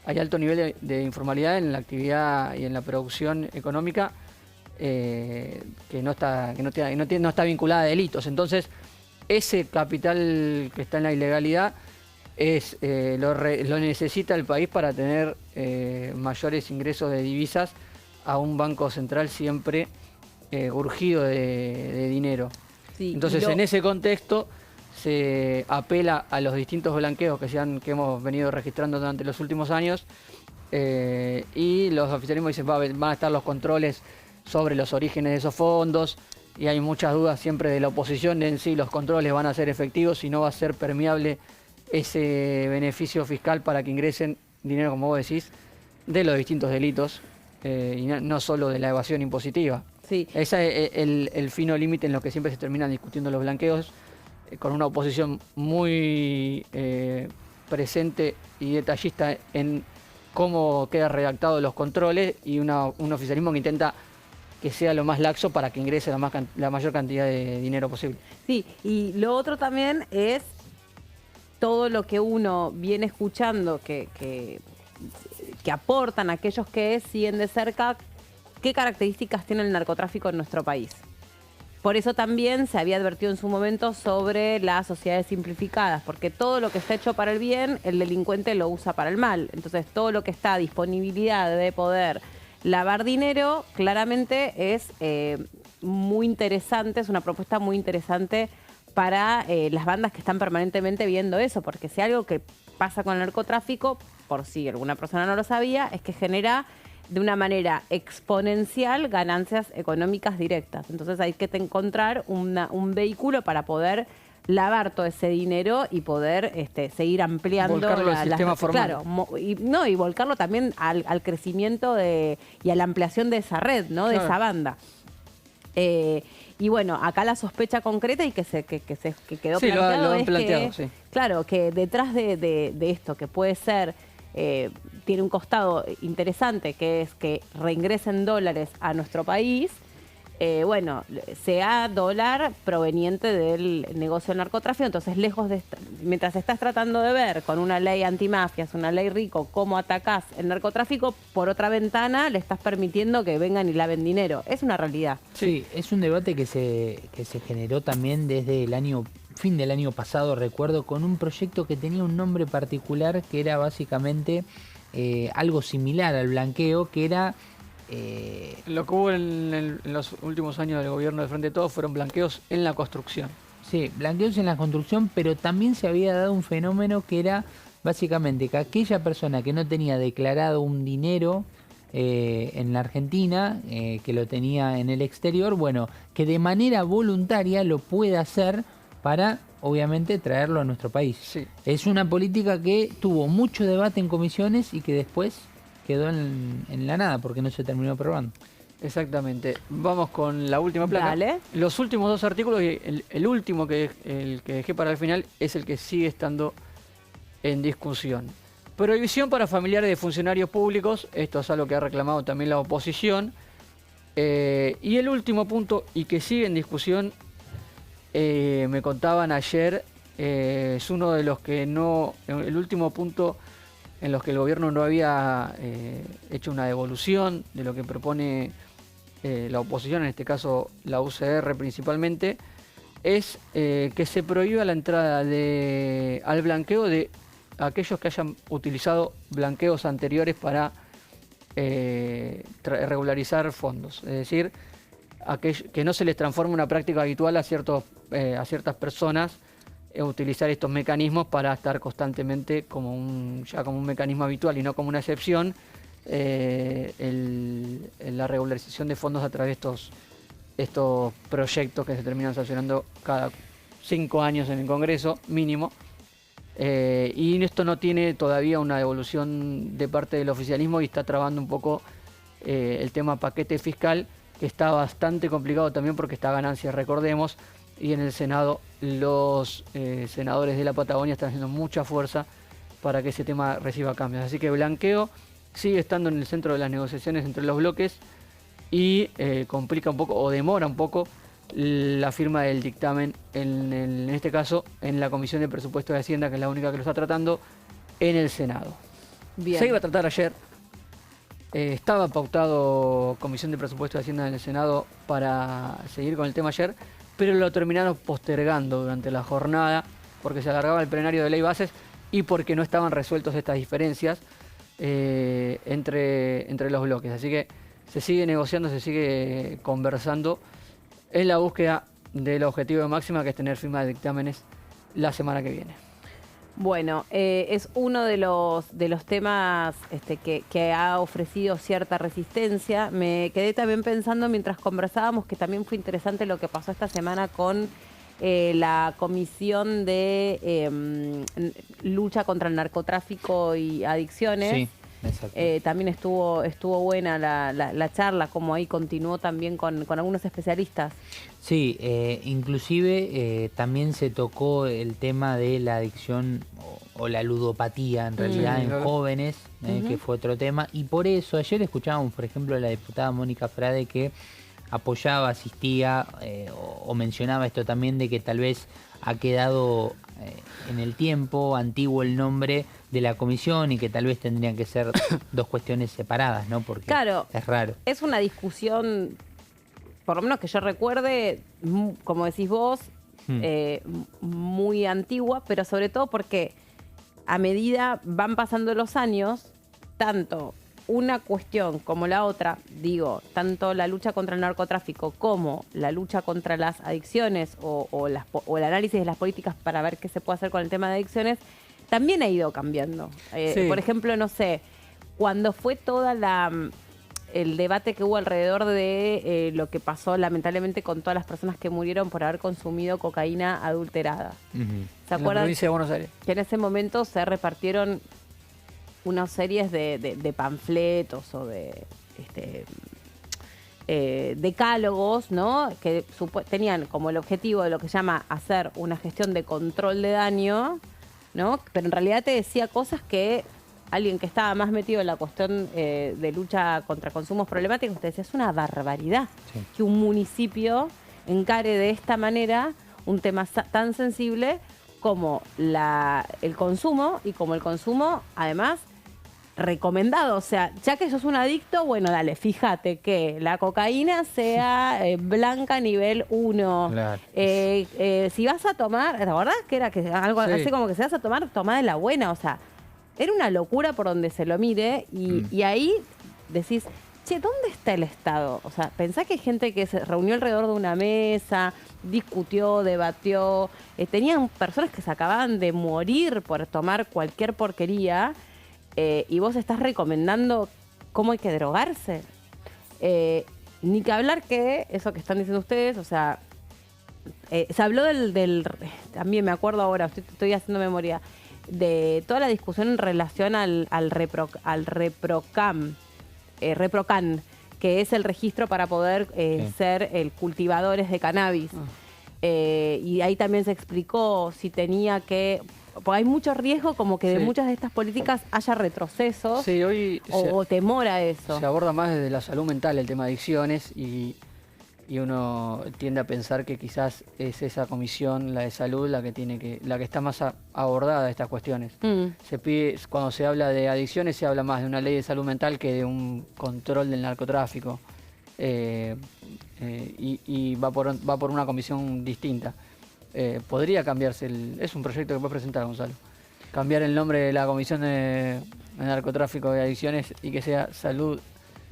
hay alto nivel de informalidad en la actividad y en la producción económica que no está vinculada a delitos. Entonces, ese capital que está en la ilegalidad lo necesita el país para tener mayores ingresos de divisas a un banco central siempre urgido de dinero. Sí, entonces, en ese contexto se apela a los distintos blanqueos que hemos venido registrando durante los últimos años y los oficialismos dicen van a estar los controles sobre los orígenes de esos fondos. Y hay muchas dudas siempre de la oposición en si los controles van a ser efectivos y no va a ser permeable ese beneficio fiscal para que ingresen dinero, como vos decís, de los distintos delitos y no solo de la evasión impositiva. Sí. Ese es el fino límite en lo que siempre se terminan discutiendo los blanqueos, con una oposición muy presente y detallista en cómo queda redactado los controles y un oficialismo que intenta que sea lo más laxo para que ingrese la mayor cantidad de dinero posible. Sí, y lo otro también es todo lo que uno viene escuchando que aportan aquellos que siguen de cerca qué características tiene el narcotráfico en nuestro país. Por eso también se había advertido en su momento sobre las sociedades simplificadas, porque todo lo que está hecho para el bien, el delincuente lo usa para el mal. Entonces, todo lo que está a disponibilidad de poder lavar dinero, claramente es muy interesante, es una propuesta muy interesante para las bandas que están permanentemente viendo eso, porque si algo que pasa con el narcotráfico, por si alguna persona no lo sabía, es que genera de una manera exponencial ganancias económicas directas. Entonces hay que encontrar un vehículo para poder lavar todo ese dinero y poder seguir ampliando volcarlo al sistema formal. Claro, y volcarlo también al crecimiento y a la ampliación de esa red, ¿no? De esa banda. Y bueno, acá la sospecha concreta y que quedó planteado lo han es planteado, que, sí. claro, que detrás de esto, que puede ser, tiene un costado interesante, que es que reingresen dólares a nuestro país, sea dólar proveniente del negocio del narcotráfico. Entonces, lejos de mientras estás tratando de ver con una ley antimafias, una ley rico, cómo atacás el narcotráfico, por otra ventana le estás permitiendo que vengan y laven dinero. Es una realidad. Sí, es un debate que se generó también desde el fin del año pasado, recuerdo, con un proyecto que tenía un nombre particular que era básicamente algo similar al blanqueo, que era... Lo que hubo en los últimos años del gobierno de Frente de Todos fueron blanqueos en la construcción. Sí, blanqueos en la construcción, pero también se había dado un fenómeno que era básicamente que aquella persona que no tenía declarado un dinero en la Argentina, que lo tenía en el exterior, bueno, que de manera voluntaria lo pueda hacer para, obviamente, traerlo a nuestro país. Sí. Es una política que tuvo mucho debate en comisiones y que después quedó en la nada porque no se terminó aprobando. Exactamente. Vamos con la última placa. Dale. Los últimos dos artículos y el último el que dejé para el final es el que sigue estando en discusión. Prohibición para familiares de funcionarios públicos. Esto es algo que ha reclamado también la oposición. Y el último punto y que sigue en discusión, me contaban ayer, es uno de los que no... El último punto en los que el gobierno no había hecho una devolución de lo que propone la oposición, en este caso la UCR principalmente, es que se prohíba la entrada al blanqueo de aquellos que hayan utilizado blanqueos anteriores para regularizar fondos. Es decir, que no se les transforme una práctica habitual a ciertas personas utilizar estos mecanismos para estar constantemente como un mecanismo habitual y no como una excepción, la regularización de fondos a través de estos proyectos que se terminan sancionando cada 5 años en el Congreso, mínimo. Y esto no tiene todavía una devolución de parte del oficialismo y está trabando un poco el tema paquete fiscal, que está bastante complicado también porque está ganancias, recordemos, y en el Senado los senadores de la Patagonia están haciendo mucha fuerza para que ese tema reciba cambios. Así que blanqueo sigue estando en el centro de las negociaciones entre los bloques y complica un poco o demora un poco la firma del dictamen, en este caso en la Comisión de Presupuestos de Hacienda, que es la única que lo está tratando, en el Senado. Bien. Se iba a tratar ayer. Estaba pautado Comisión de Presupuestos de Hacienda en el Senado para seguir con el tema ayer, pero lo terminaron postergando durante la jornada porque se alargaba el plenario de ley bases y porque no estaban resueltos estas diferencias entre los bloques. Así que se sigue negociando, se sigue conversando en la búsqueda del objetivo de máxima, que es tener firma de dictámenes la semana que viene. Bueno, es uno de los temas que ha ofrecido cierta resistencia. Me quedé también pensando mientras conversábamos que también fue interesante lo que pasó esta semana con la Comisión de Lucha contra el Narcotráfico y Adicciones. Sí. También estuvo buena la charla, como ahí continuó también con algunos especialistas. Sí, inclusive también se tocó el tema de la adicción o la ludopatía en realidad en jóvenes, que fue otro tema. Y por eso ayer escuchábamos, por ejemplo, a la diputada Mónica Frade que apoyaba, asistía o mencionaba esto también de que tal vez ha quedado en el tiempo antiguo el nombre de la comisión y que tal vez tendrían que ser dos cuestiones separadas, ¿no? Porque claro, es raro. Es una discusión, por lo menos que yo recuerde, como decís vos, muy antigua, pero sobre todo porque a medida van pasando los años, tanto una cuestión como la otra, digo, tanto la lucha contra el narcotráfico como la lucha contra las adicciones o el análisis de las políticas para ver qué se puede hacer con el tema de adicciones, también ha ido cambiando. Sí. Por ejemplo, no sé, cuando fue toda el debate que hubo alrededor de lo que pasó lamentablemente con todas las personas que murieron por haber consumido cocaína adulterada. ¿Se acuerdan? En la provincia de Buenos Aires. Que en ese momento se repartieron unas series de panfletos o de decálogos, ¿no? Que tenían como el objetivo de lo que se llama hacer una gestión de control de daño, ¿no? Pero en realidad te decía cosas que alguien que estaba más metido en la cuestión de lucha contra consumos problemáticos, te decía, es una barbaridad que un municipio encare de esta manera un tema tan sensible como el consumo, y como el consumo, además, recomendado. O sea, ya que sos un adicto, bueno, dale, fíjate que la cocaína sea blanca nivel 1. Claro. Si vas a tomar, ¿te acordás que era que algo así como que si vas a tomar, tomá de la buena? O sea, era una locura por donde se lo mire y ahí decís, che, ¿dónde está el Estado? O sea, pensá que hay gente que se reunió alrededor de una mesa, discutió, debatió, tenían personas que se acababan de morir por tomar cualquier porquería, y vos estás recomendando cómo hay que drogarse. Ni que hablar que eso que están diciendo ustedes, o sea, se habló también me acuerdo ahora, estoy haciendo memoria, de toda la discusión en relación al ReproCan, que es el registro para poder ser cultivadores de cannabis. Y ahí también se explicó si tenía que... Porque hay mucho riesgo como que de muchas de estas políticas haya retrocesos o temor a eso. Se aborda más desde la salud mental el tema de adicciones y uno tiende a pensar que quizás es esa comisión, la de salud, la que está más abordada de estas cuestiones. Se pide, cuando se habla de adicciones se habla más de una ley de salud mental que de un control del narcotráfico. Y va por una comisión distinta. Podría cambiarse, es un proyecto que puedes presentar, Gonzalo. Cambiar el nombre de la comisión de narcotráfico y adicciones y que sea salud.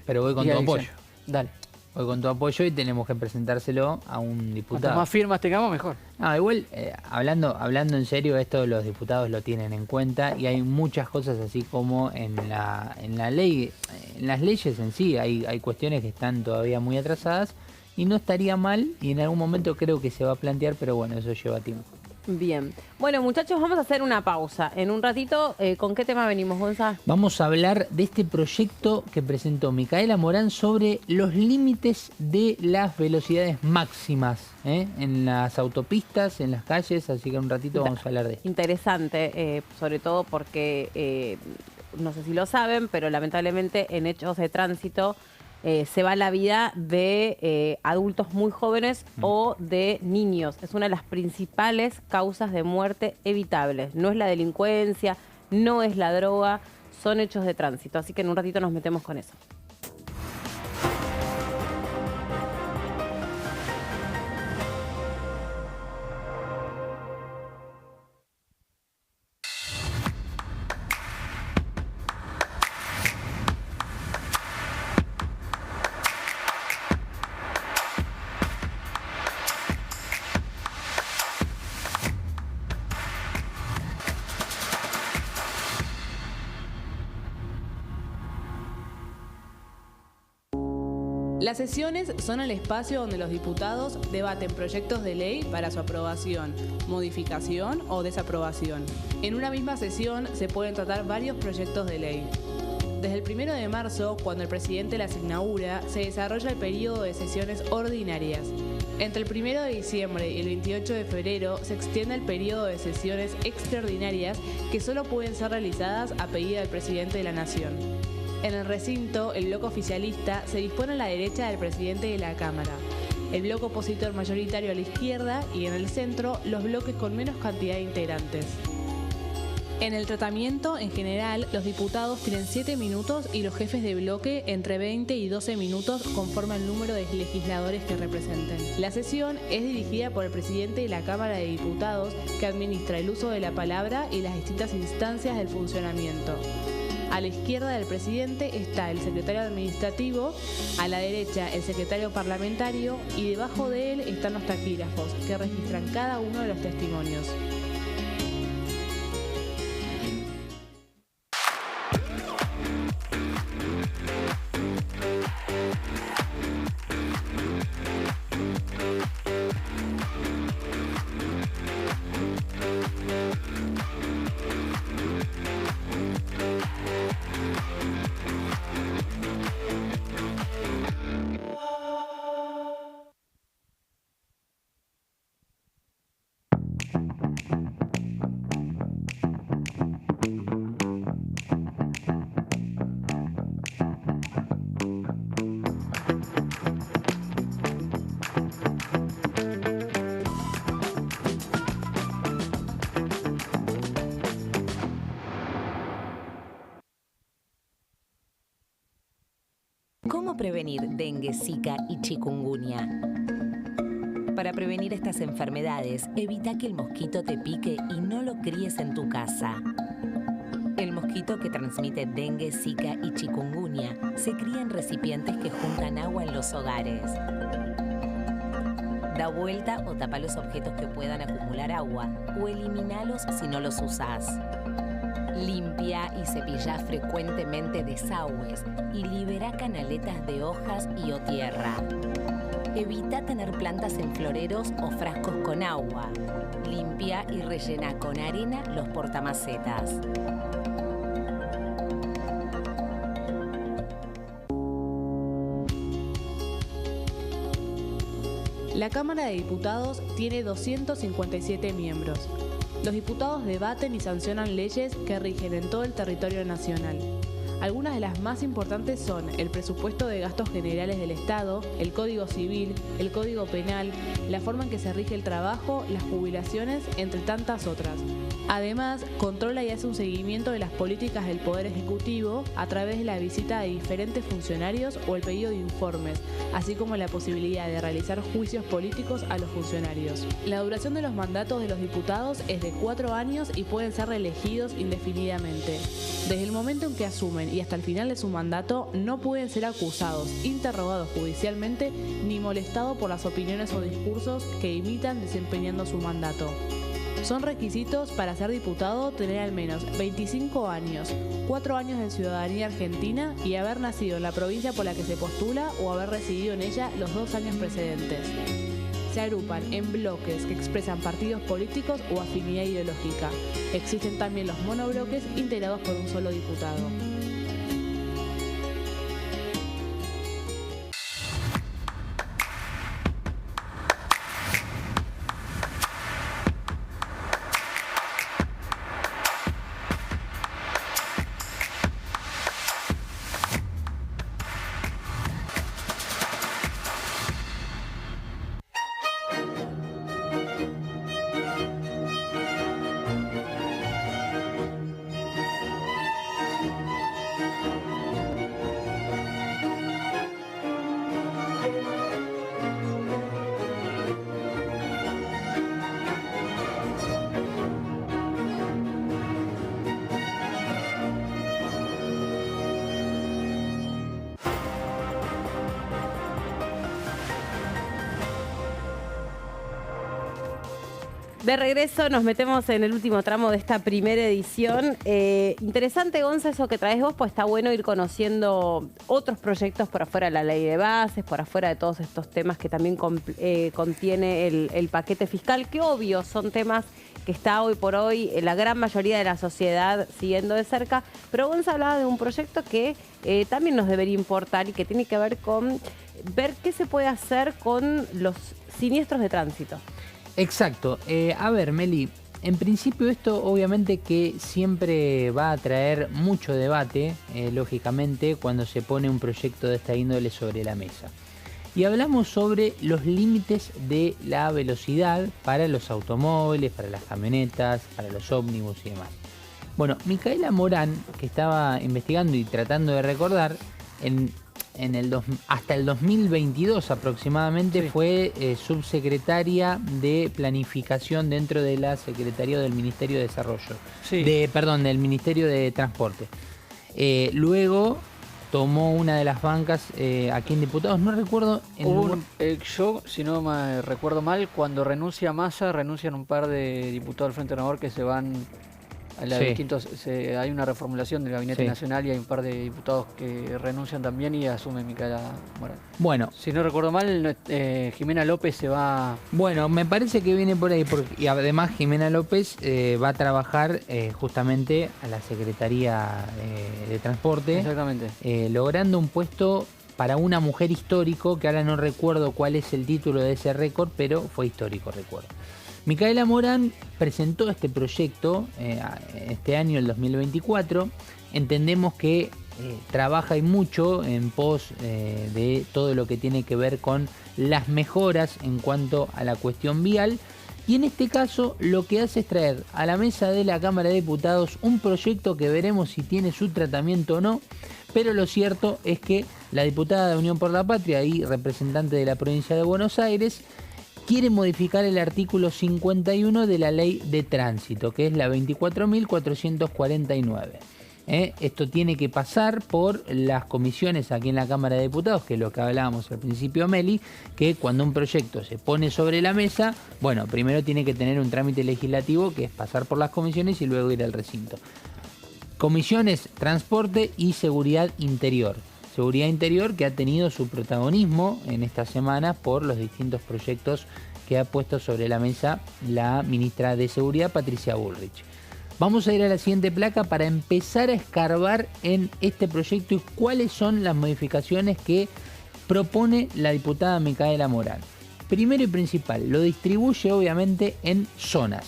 Pero voy con tu apoyo. Dale. Voy con tu apoyo y tenemos que presentárselo a un diputado. Cuanto más firmas tengamos, mejor. Igual, hablando en serio, esto los diputados lo tienen en cuenta y hay muchas cosas así como en la ley, en las leyes en sí, hay cuestiones que están todavía muy atrasadas y no estaría mal y en algún momento creo que se va a plantear, pero bueno, eso lleva tiempo. Bien. Bueno, muchachos, vamos a hacer una pausa. En un ratito, ¿con qué tema venimos, Gonzalo? Vamos a hablar de este proyecto que presentó Micaela Morán sobre los límites de las velocidades máximas en las autopistas, en las calles, así que en un ratito vamos a hablar de esto. Interesante, sobre todo porque, no sé si lo saben, pero lamentablemente en hechos de tránsito se va la vida de adultos muy jóvenes o de niños. Es una de las principales causas de muerte evitables. No es la delincuencia, no es la droga, son hechos de tránsito. Así que en un ratito nos metemos con eso. Las sesiones son el espacio donde los diputados debaten proyectos de ley para su aprobación, modificación o desaprobación. En una misma sesión se pueden tratar varios proyectos de ley. Desde el 1 de marzo, cuando el presidente las inaugura, se desarrolla el periodo de sesiones ordinarias. Entre el 1 de diciembre y el 28 de febrero se extiende el periodo de sesiones extraordinarias que solo pueden ser realizadas a pedido del presidente de la Nación. En el recinto, el bloque oficialista se dispone a la derecha del presidente de la Cámara, el bloque opositor mayoritario a la izquierda y en el centro los bloques con menos cantidad de integrantes. En el tratamiento, en general, los diputados tienen 7 minutos y los jefes de bloque entre 20 y 12 minutos conforme al número de legisladores que representen. La sesión es dirigida por el presidente de la Cámara de Diputados, que administra el uso de la palabra y las distintas instancias del funcionamiento. A la izquierda del presidente está el secretario administrativo, a la derecha el secretario parlamentario y debajo de él están los taquígrafos, que registran cada uno de los testimonios. ¿Cómo prevenir dengue, zika y chikungunya? Para prevenir estas enfermedades, evita que el mosquito te pique y no lo críes en tu casa. El mosquito que transmite dengue, zika y chikungunya se cría en recipientes que juntan agua en los hogares. Da vuelta o tapa los objetos que puedan acumular agua o eliminalos si no los usás. Limpia y cepilla frecuentemente desagües y libera canaletas de hojas y o tierra. Evita tener plantas en floreros o frascos con agua. Limpia y rellena con arena los portamacetas. La Cámara de Diputados tiene 257 miembros. Los diputados debaten y sancionan leyes que rigen en todo el territorio nacional. Algunas de las más importantes son el presupuesto de gastos generales del Estado, el Código Civil, el Código Penal, la forma en que se rige el trabajo, las jubilaciones, entre tantas otras. Además, controla y hace un seguimiento de las políticas del Poder Ejecutivo a través de la visita de diferentes funcionarios o el pedido de informes, así como la posibilidad de realizar juicios políticos a los funcionarios. La duración de los mandatos de los diputados es de 4 años y pueden ser reelegidos indefinidamente. Desde el momento en que asumen y hasta el final de su mandato, no pueden ser acusados, interrogados judicialmente ni molestados por las opiniones o discursos que imitan desempeñando su mandato. Son requisitos para ser diputado tener al menos 25 años, 4 años de ciudadanía argentina y haber nacido en la provincia por la que se postula o haber residido en ella los 2 años precedentes. Se agrupan en bloques que expresan partidos políticos o afinidad ideológica. Existen también los monobloques integrados por un solo diputado. De regreso nos metemos en el último tramo de esta primera edición. Interesante, Gonza, eso que traes vos, pues está bueno ir conociendo otros proyectos por afuera de la ley de bases, por afuera de todos estos temas que también contiene el paquete fiscal, que obvio son temas que está hoy por hoy la gran mayoría de la sociedad siguiendo de cerca. Pero Gonza hablaba de un proyecto que también nos debería importar y que tiene que ver con ver qué se puede hacer con los siniestros de tránsito. Exacto. A ver, Meli, en principio esto obviamente que siempre va a traer mucho debate, lógicamente, cuando se pone un proyecto de esta índole sobre la mesa. Y hablamos sobre los límites de la velocidad para los automóviles, para las camionetas, para los ómnibus y demás. Bueno, Micaela Morán, que estaba investigando y tratando de recordar, hasta el 2022 aproximadamente, sí, fue subsecretaria de Planificación dentro de la Secretaría del Ministerio de Desarrollo. Sí. Del Ministerio de Transporte. Luego tomó una de las bancas aquí en Diputados, no recuerdo... Yo, si no me recuerdo mal, cuando renuncia Massa, renuncian un par de diputados del Frente Renovador que se van... hay una reformulación del Gabinete Nacional y hay un par de diputados que renuncian también y asume Micaela Morán. Bueno. Si no recuerdo mal, Jimena López se va... Bueno, me parece que viene por ahí, y además Jimena López va a trabajar justamente a la Secretaría de Transporte. Exactamente. Logrando un puesto para una mujer histórico, que ahora no recuerdo cuál es el título de ese récord, pero fue histórico, recuerdo. Micaela Morán presentó este proyecto este año, el 2024. Entendemos que trabaja y mucho en pos de todo lo que tiene que ver con las mejoras en cuanto a la cuestión vial. Y en este caso lo que hace es traer a la mesa de la Cámara de Diputados un proyecto que veremos si tiene su tratamiento o no. Pero lo cierto es que la diputada de Unión por la Patria y representante de la provincia de Buenos Aires quiere modificar el artículo 51 de la Ley de Tránsito, que es la 24.449. Esto tiene que pasar por las comisiones aquí en la Cámara de Diputados, que es lo que hablábamos al principio, Meli, que cuando un proyecto se pone sobre la mesa, bueno, primero tiene que tener un trámite legislativo, que es pasar por las comisiones y luego ir al recinto. Comisiones, Transporte y Seguridad Interior. Seguridad Interior que ha tenido su protagonismo en esta semana por los distintos proyectos que ha puesto sobre la mesa la ministra de Seguridad, Patricia Bullrich. Vamos a ir a la siguiente placa para empezar a escarbar en este proyecto y cuáles son las modificaciones que propone la diputada Micaela Morán. Primero y principal, lo distribuye obviamente en zonas.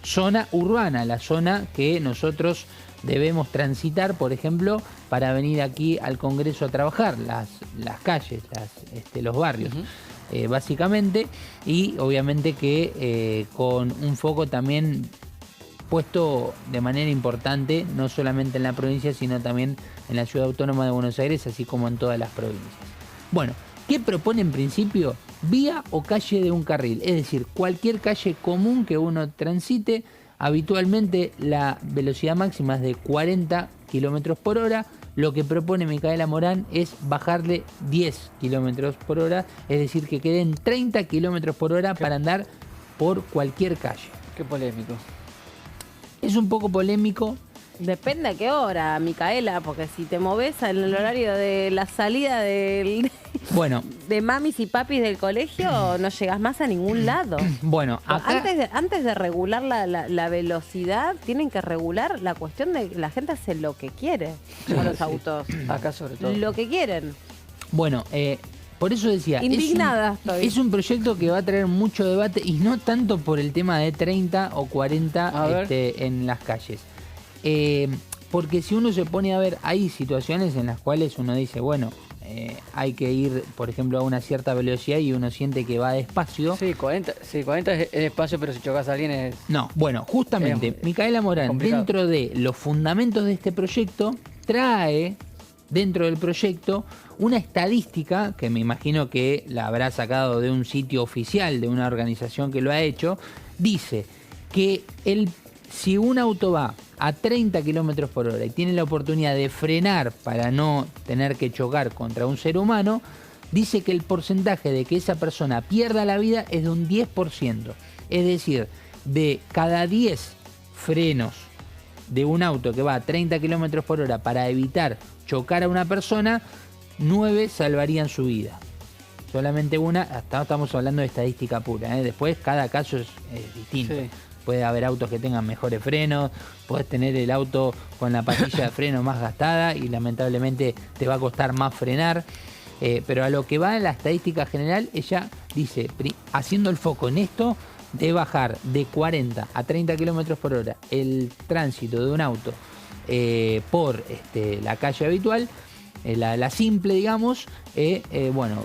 Zona urbana, la zona que nosotros debemos transitar, por ejemplo, para venir aquí al Congreso a trabajar, las calles, los barrios, básicamente, y obviamente que con un foco también puesto de manera importante, no solamente en la provincia, sino también en la Ciudad Autónoma de Buenos Aires, así como en todas las provincias. Bueno, ¿qué propone en principio? Vía o calle de un carril, es decir, cualquier calle común que uno transite. Habitualmente la velocidad máxima es de 40 km por hora. Lo que propone Micaela Morán es bajarle 10 km por hora, es decir, que queden 30 km por hora para andar por cualquier calle. Qué polémico. Es un poco polémico. Depende a qué hora, Micaela, porque si te moves en el horario de la salida de mamis y papis del colegio, no llegas más a ningún lado. Bueno, acá... antes de regular la velocidad, tienen que regular la cuestión de que la gente hace lo que quiere con los autos. Acá sobre todo. Lo que quieren. Bueno, por eso decía, indignada es un proyecto que va a traer mucho debate y no tanto por el tema de 30 o 40 en las calles. Porque si uno se pone a ver, hay situaciones en las cuales uno dice, bueno, hay que ir, por ejemplo, a una cierta velocidad y uno siente que va despacio. Sí, 40 es despacio, pero si chocas a alguien es... No, bueno, justamente, Micaela Morán, complicado. Dentro de los fundamentos de este proyecto, trae dentro del proyecto una estadística, que me imagino que la habrá sacado de un sitio oficial, de una organización que lo ha hecho, dice que si un auto va a 30 km por hora y tiene la oportunidad de frenar para no tener que chocar contra un ser humano, dice que el porcentaje de que esa persona pierda la vida es de un 10%. Es decir, de cada 10 frenos de un auto que va a 30 km por hora para evitar chocar a una persona, 9 salvarían su vida. Solamente una, hasta estamos hablando de estadística pura, ¿eh? Después cada caso es distinto. Sí. Puede haber autos que tengan mejores frenos, puedes tener el auto con la patilla de freno más gastada y lamentablemente te va a costar más frenar. Pero a lo que va en la estadística general, ella dice, haciendo el foco en esto, de bajar de 40 a 30 km por hora el tránsito de un auto por la calle habitual, la simple, digamos, bueno,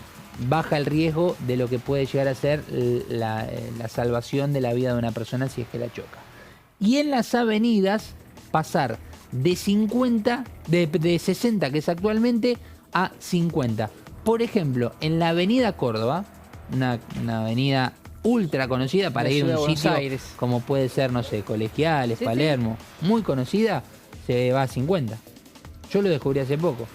baja el riesgo de lo que puede llegar a ser la salvación de la vida de una persona si es que la choca. Y en las avenidas pasar de 60 que es actualmente a 50. Por ejemplo, en la avenida Córdoba, una avenida ultra conocida para ir a un sitio como puede ser, no sé, Colegiales, sí, Palermo, sí, muy conocida, se va a 50. Yo lo descubrí hace poco.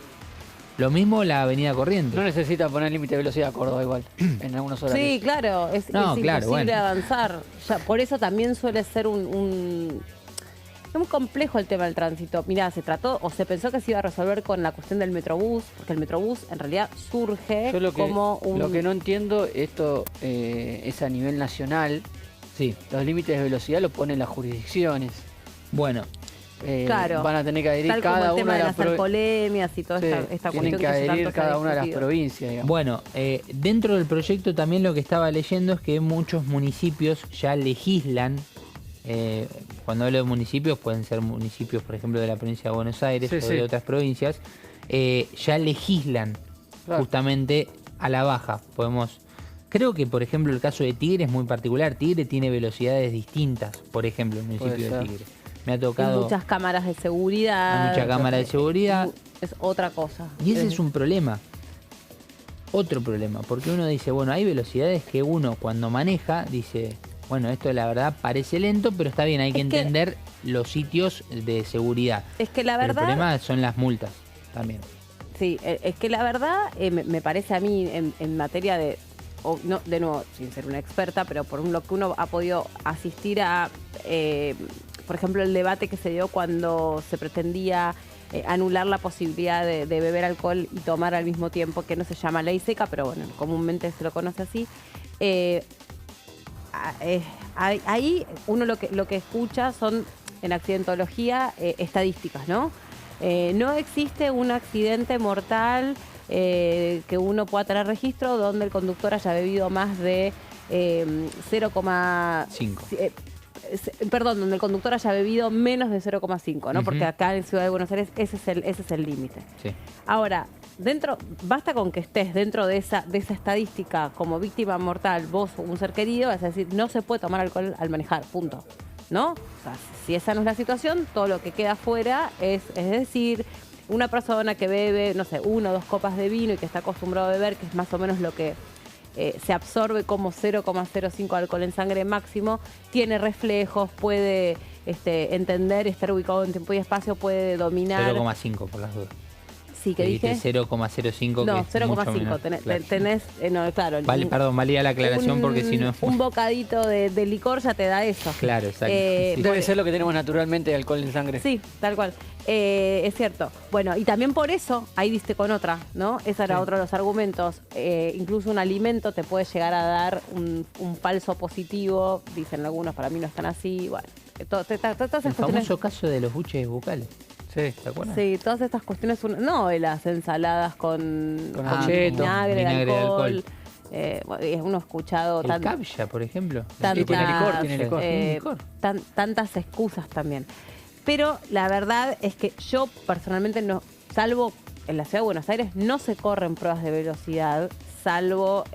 Lo mismo la avenida Corrientes. No necesita poner límite de velocidad a Córdoba igual, en algunos horarios. Sí, claro, es imposible avanzar. Ya, por eso también suele ser es muy complejo el tema del tránsito. Mirá, se trató o se pensó que se iba a resolver con la cuestión del Metrobús, porque el Metrobús en realidad surge como un... Lo que no entiendo, esto es a nivel nacional. Sí. Los límites de velocidad los ponen las jurisdicciones. Bueno, claro, van a tener que adherir cada una de las alcoholemias y toda esta cuestión. Tienen que adherir cada una de las provincias, digamos. Bueno, dentro del proyecto también lo que estaba leyendo es que muchos municipios ya legislan. Cuando hablo de municipios, pueden ser municipios, por ejemplo, de la provincia de Buenos Aires o de otras provincias, ya legislan justamente a la baja. Creo que, por ejemplo, el caso de Tigre es muy particular. Tigre tiene velocidades distintas, por ejemplo, el municipio de Tigre. Me ha tocado... Hay muchas cámaras de seguridad. Hay muchas cámaras de seguridad. Es otra cosa. Y ese es un problema. Otro problema. Porque uno dice, bueno, hay velocidades que uno cuando maneja dice, bueno, esto la verdad parece lento, pero está bien, hay que entender los sitios de seguridad. Es que la verdad... Pero el problema son las multas también. Sí, es que la verdad me parece a mí en materia de... no, de nuevo, sin ser una experta, pero por lo que uno ha podido asistir a... por ejemplo, el debate que se dio cuando se pretendía anular la posibilidad de beber alcohol y tomar al mismo tiempo, que no se llama ley seca, pero bueno, comúnmente se lo conoce así. Ahí uno lo que escucha son, en accidentología, estadísticas, ¿no? No existe un accidente mortal que uno pueda tener registro donde el conductor haya bebido más de 0,5. Perdón, donde el conductor haya bebido menos de 0,5, ¿no? Porque acá en Ciudad de Buenos Aires ese es el límite. Sí. Ahora, basta con que estés dentro de esa estadística como víctima mortal, vos o un ser querido, es decir, no se puede tomar alcohol al manejar, punto. ¿No? O sea, si esa no es la situación, todo lo que queda afuera es decir, una persona que bebe, no sé, 1 o 2 copas de vino y que está acostumbrado a beber, que es más o menos lo que se absorbe como 0,05 alcohol en sangre máximo, tiene reflejos, puede entender, estar ubicado en tiempo y espacio, puede dominar. 0,5 por las dudas. Sí, que dije 0,05. No, 0,5. Tenés, no, claro. Vale, perdón, valía la aclaración porque si no... Un bocadito de licor ya te da eso. Claro, exacto. Sí. Debe ser lo que tenemos naturalmente de alcohol en sangre. Sí, tal cual. Es cierto. Bueno, y también por eso, ahí diste con otra, ¿no? Ese era otro de los argumentos. Incluso un alimento te puede llegar a dar un falso positivo, dicen algunos, para mí no están así. Bueno, el famoso caso de los buches bucales. Sí, ¿te acuerdas? Sí, todas estas cuestiones, las ensaladas con vinagre de alcohol. Uno ha escuchado... El cabya, por ejemplo. Tiene licor. Tantas excusas también. Pero la verdad es que yo personalmente no, salvo en la Ciudad de Buenos Aires, no se corren pruebas de velocidad, salvo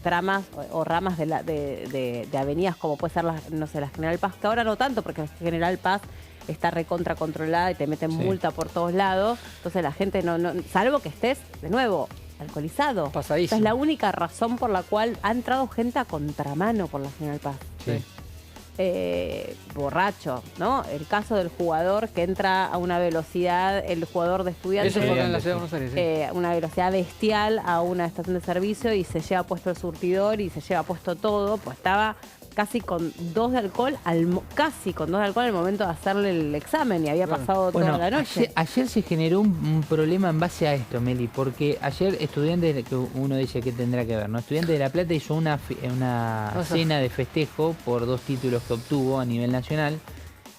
tramas o ramas de avenidas como puede ser la General Paz, que ahora no tanto, porque la General Paz está recontra controlada y te meten multa por todos lados. Entonces la gente no salvo que estés, de nuevo, alcoholizado. Pasadísimo. Esa es la única razón por la cual ha entrado gente a contramano por la General Paz. Sí. Borracho, ¿no? El caso del jugador que entra a una velocidad, el jugador de Estudiantes. Eso fue en la Ciudad de Buenos Aires, una velocidad bestial a una estación de servicio y se lleva puesto el surtidor y se lleva puesto todo, pues estaba casi con 2 de alcohol, casi con 2 de alcohol al momento de hacerle el examen y había pasado toda la noche. Ayer se generó un problema en base a esto, Meli, porque ayer estudiantes, que uno dice que tendrá que ver, ¿no? Estudiantes de La Plata hizo una cena de festejo por 2 títulos que obtuvo a nivel nacional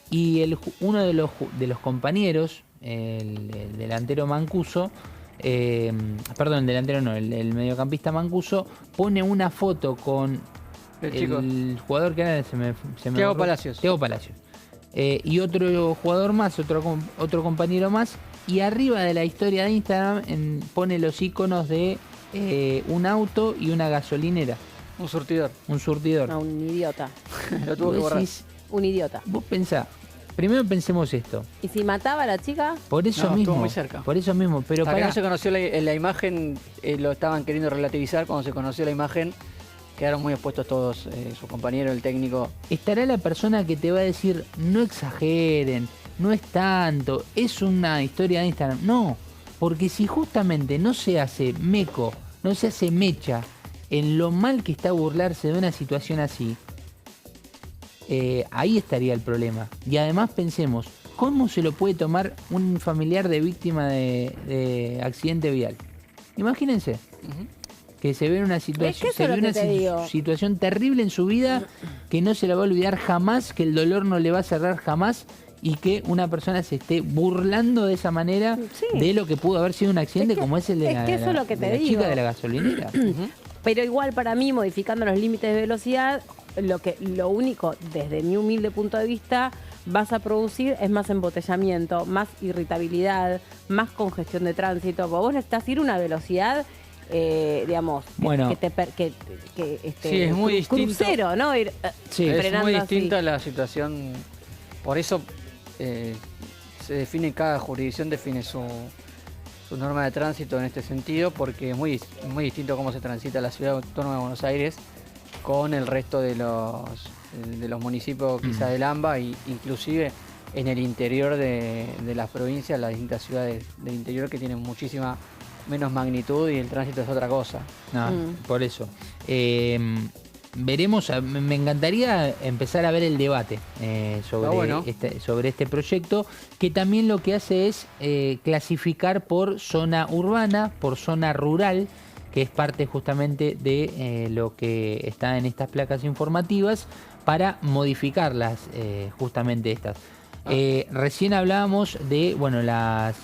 y uno de los compañeros, el delantero Mancuso, perdón, el delantero no, el mediocampista Mancuso, pone una foto con el jugador que era Thiago Palacios. Thiago Palacios. Y otro jugador más, otro compañero más, y arriba de la historia de Instagram pone los iconos de un auto y una gasolinera. Un surtidor. No, un idiota. Lo tuvo que borrar. Un idiota. Vos pensá, primero pensemos esto. ¿Y si mataba a la chica? Por eso No, mismo. estuvo muy cerca. Por eso mismo. Pero hasta que no se conoció la imagen, lo estaban queriendo relativizar. Cuando se conoció la imagen, quedaron muy expuestos todos, su compañero, el técnico. Estará la persona que te va a decir, no exageren, no es tanto, es una historia de Instagram. No, porque si justamente no se hace meco, no se hace mecha en lo mal que está burlarse de una situación así, ahí estaría el problema. Y además pensemos, ¿cómo se lo puede tomar un familiar de víctima de accidente vial? Imagínense. Que se ve en una situación terrible en su vida, que no se la va a olvidar jamás, que el dolor no le va a cerrar jamás, y que una persona se esté burlando de esa manera de lo que pudo haber sido un accidente como es el de la chica de la gasolinera. Pero igual para mí, modificando los límites de velocidad, lo único, desde mi humilde punto de vista, vas a producir es más embotellamiento, más irritabilidad, más congestión de tránsito. Vos necesitas ir a una velocidad, digamos, bueno, sí, es muy distinto. Crucero, ¿no? Ir, es muy distinta la situación. Por eso se define, cada jurisdicción define su norma de tránsito en este sentido, porque es muy distinto cómo se transita la ciudad autónoma de Buenos Aires con el resto de los municipios quizás del AMBA, e inclusive en el interior de las provincias, las distintas ciudades del interior que tienen muchísima menos magnitud y el tránsito es otra cosa. No, por eso. Veremos, me encantaría empezar a ver el debate sobre este proyecto, que también lo que hace es clasificar por zona urbana, por zona rural, que es parte justamente de lo que está en estas placas informativas, para modificarlas, justamente estas. Recién hablábamos de las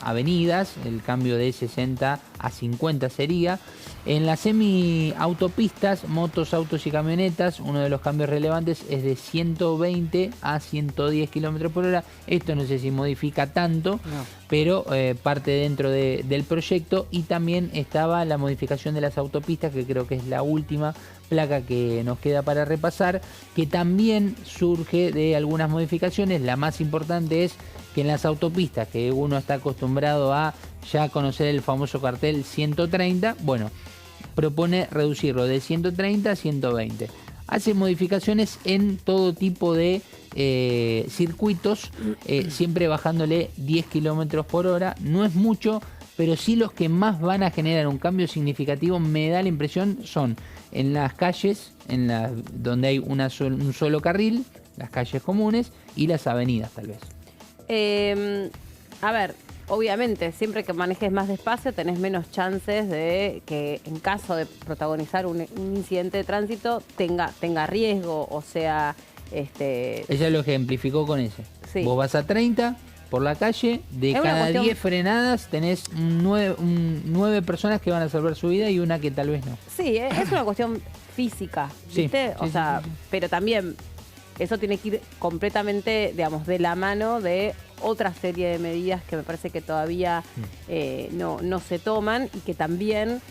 avenidas, el cambio de 60 a 50 sería. En las semi-autopistas, motos, autos y camionetas, uno de los cambios relevantes es de 120 a 110 km por hora. Esto no sé si modifica tanto, pero parte dentro del proyecto. Y también estaba la modificación de las autopistas, que creo que es la última placa que nos queda para repasar, que también surge de algunas modificaciones. La más importante es que en las autopistas, que uno está acostumbrado a ya conocer el famoso cartel 130, propone reducirlo de 130 a 120. Hace modificaciones en todo tipo de circuitos, siempre bajándole 10 km por hora. No es mucho, pero sí los que más van a generar un cambio significativo, me da la impresión, son en las calles, donde hay un solo carril, las calles comunes y las avenidas, tal vez. A ver, obviamente, siempre que manejes más despacio tenés menos chances de que en caso de protagonizar un incidente de tránsito tenga riesgo, o sea... Ella lo ejemplificó con eso. Sí. Vos vas a 30 por la calle, de cada 10 frenadas tenés 9 personas que van a salvar su vida y una que tal vez no. Sí, es una cuestión física, ¿viste? Sí, sí. Pero también eso tiene que ir completamente, digamos, de la mano de otra serie de medidas que me parece que todavía no se toman y que también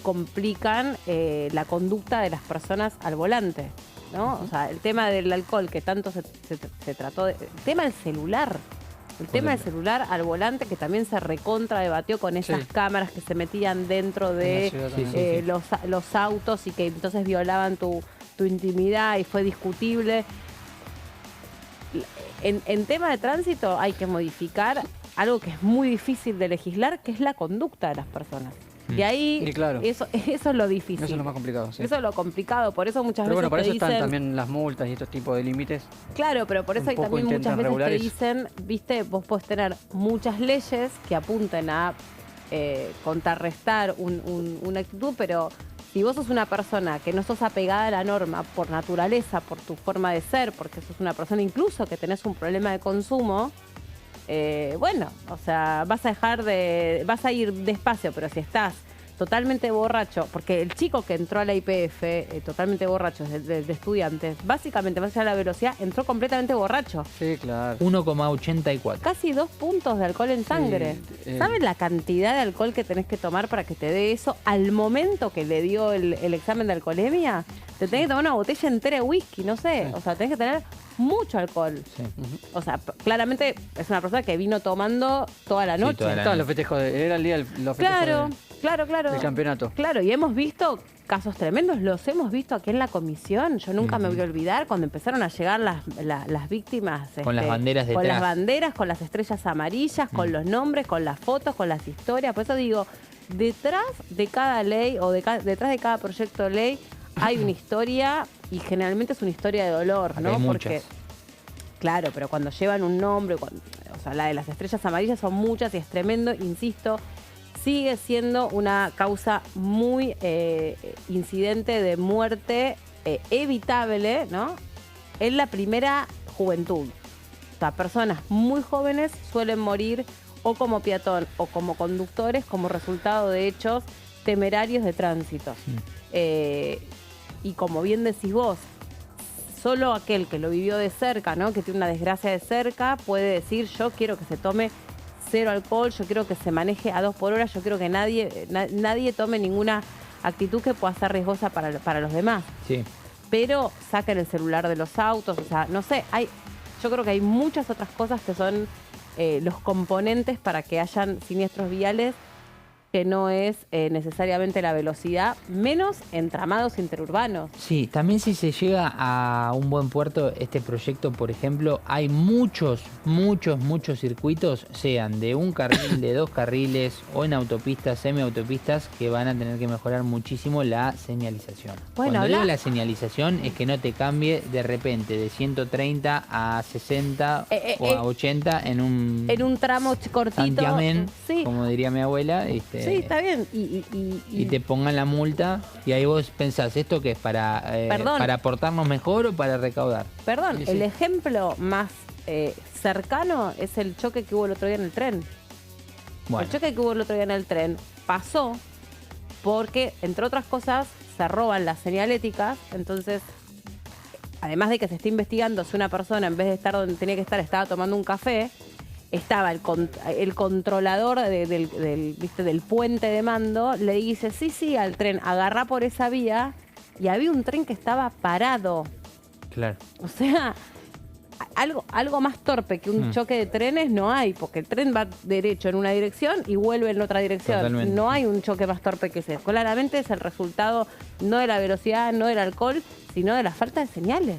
complican la conducta de las personas al volante, ¿no? O sea, el tema del alcohol que tanto se trató, el tema del celular. El tema del celular al volante, que también se recontra debatió con esas cámaras que se metían dentro de los autos y que entonces violaban tu intimidad y fue discutible. En tema de tránsito hay que modificar algo que es muy difícil de legislar, que es la conducta de las personas. Y ahí, Y claro. eso es lo difícil. Eso es lo más complicado, sí. Eso es lo complicado, por eso muchas Pero bueno, veces para te eso dicen... están también las multas y estos tipos de límites. Claro, pero por eso Un hay poco también muchas intentan veces regular te eso. dicen, viste, vos podés tener muchas leyes que apunten a contrarrestar una actitud, pero si vos sos una persona que no sos apegada a la norma por naturaleza, por tu forma de ser, porque sos una persona incluso que tenés un problema de consumo, bueno, o sea, vas a ir despacio, pero si estás totalmente borracho, porque el chico que entró a la YPF, totalmente borracho, de estudiantes, básicamente, más allá de la velocidad, entró completamente borracho. Sí, claro. 1,84. Casi 2 puntos de alcohol en sangre. ¿Sabes la cantidad de alcohol que tenés que tomar para que te dé eso? Al momento que le dio el examen de alcoholemia, te tenés que tomar una botella entera de whisky, no sé. O sea, tenés que tener mucho alcohol. Sí. O sea, claramente es una persona que vino tomando toda la noche. toda la Todos los festejos era el día los festejos Claro, claro. del campeonato. Claro, y hemos visto casos tremendos, los hemos visto aquí en la comisión. Yo nunca me voy a olvidar cuando empezaron a llegar las víctimas. Con las banderas Con detrás. las banderas, con las estrellas amarillas, con los nombres, con las fotos, con las historias. Por eso digo, detrás de cada ley o detrás de cada proyecto de ley hay una historia y generalmente es una historia de dolor, ¿no? Hay Porque, muchas. claro, pero cuando llevan un nombre, o sea, la de las estrellas amarillas son muchas y es tremendo, insisto. Sigue siendo una causa muy incidente de muerte evitable, ¿no? En la primera juventud. O sea, personas muy jóvenes suelen morir o como peatón o como conductores como resultado de hechos temerarios de tránsito. Y como bien decís vos, solo aquel que lo vivió de cerca, ¿no? Que tiene una desgracia de cerca, puede decir, yo quiero que se tome 0 alcohol, yo quiero que se maneje a 2 por hora, yo quiero que nadie tome ninguna actitud que pueda ser riesgosa para los demás. Sí. Pero saquen el celular de los autos, o sea, no sé, yo creo que hay muchas otras cosas que son los componentes para que hayan siniestros viales, que no es necesariamente la velocidad, menos en tramados interurbanos. Sí, también si se llega a un buen puerto, este proyecto, por ejemplo, hay muchos circuitos, sean de un carril, de 2 carriles o en autopistas, semiautopistas, que van a tener que mejorar muchísimo la señalización. Bueno, Cuando digo la señalización es que no te cambie de repente de 130 a 60 o a 80 en un tramo cortito. santiamén, Sí. como diría mi abuela. Sí, está bien. Y te pongan la multa y ahí vos pensás, ¿esto qué es? ¿Para portarnos mejor o para recaudar? Perdón, Sí, sí. el ejemplo más cercano es el choque que hubo el otro día en el tren. Bueno, El choque que hubo el otro día en el tren pasó porque, entre otras cosas, se roban las señaléticas. Entonces, además de que se está investigando si una persona, en vez de estar donde tenía que estar, estaba tomando un café, estaba el controlador del puente de mando, le dice, sí, al tren, agarrá por esa vía, y había un tren que estaba parado. claro. O sea, algo más torpe que un choque de trenes no hay, porque el tren va derecho en una dirección y vuelve en otra dirección. Totalmente. No hay un choque más torpe que ese. Claramente es el resultado no de la velocidad, no del alcohol, sino de la falta de señales.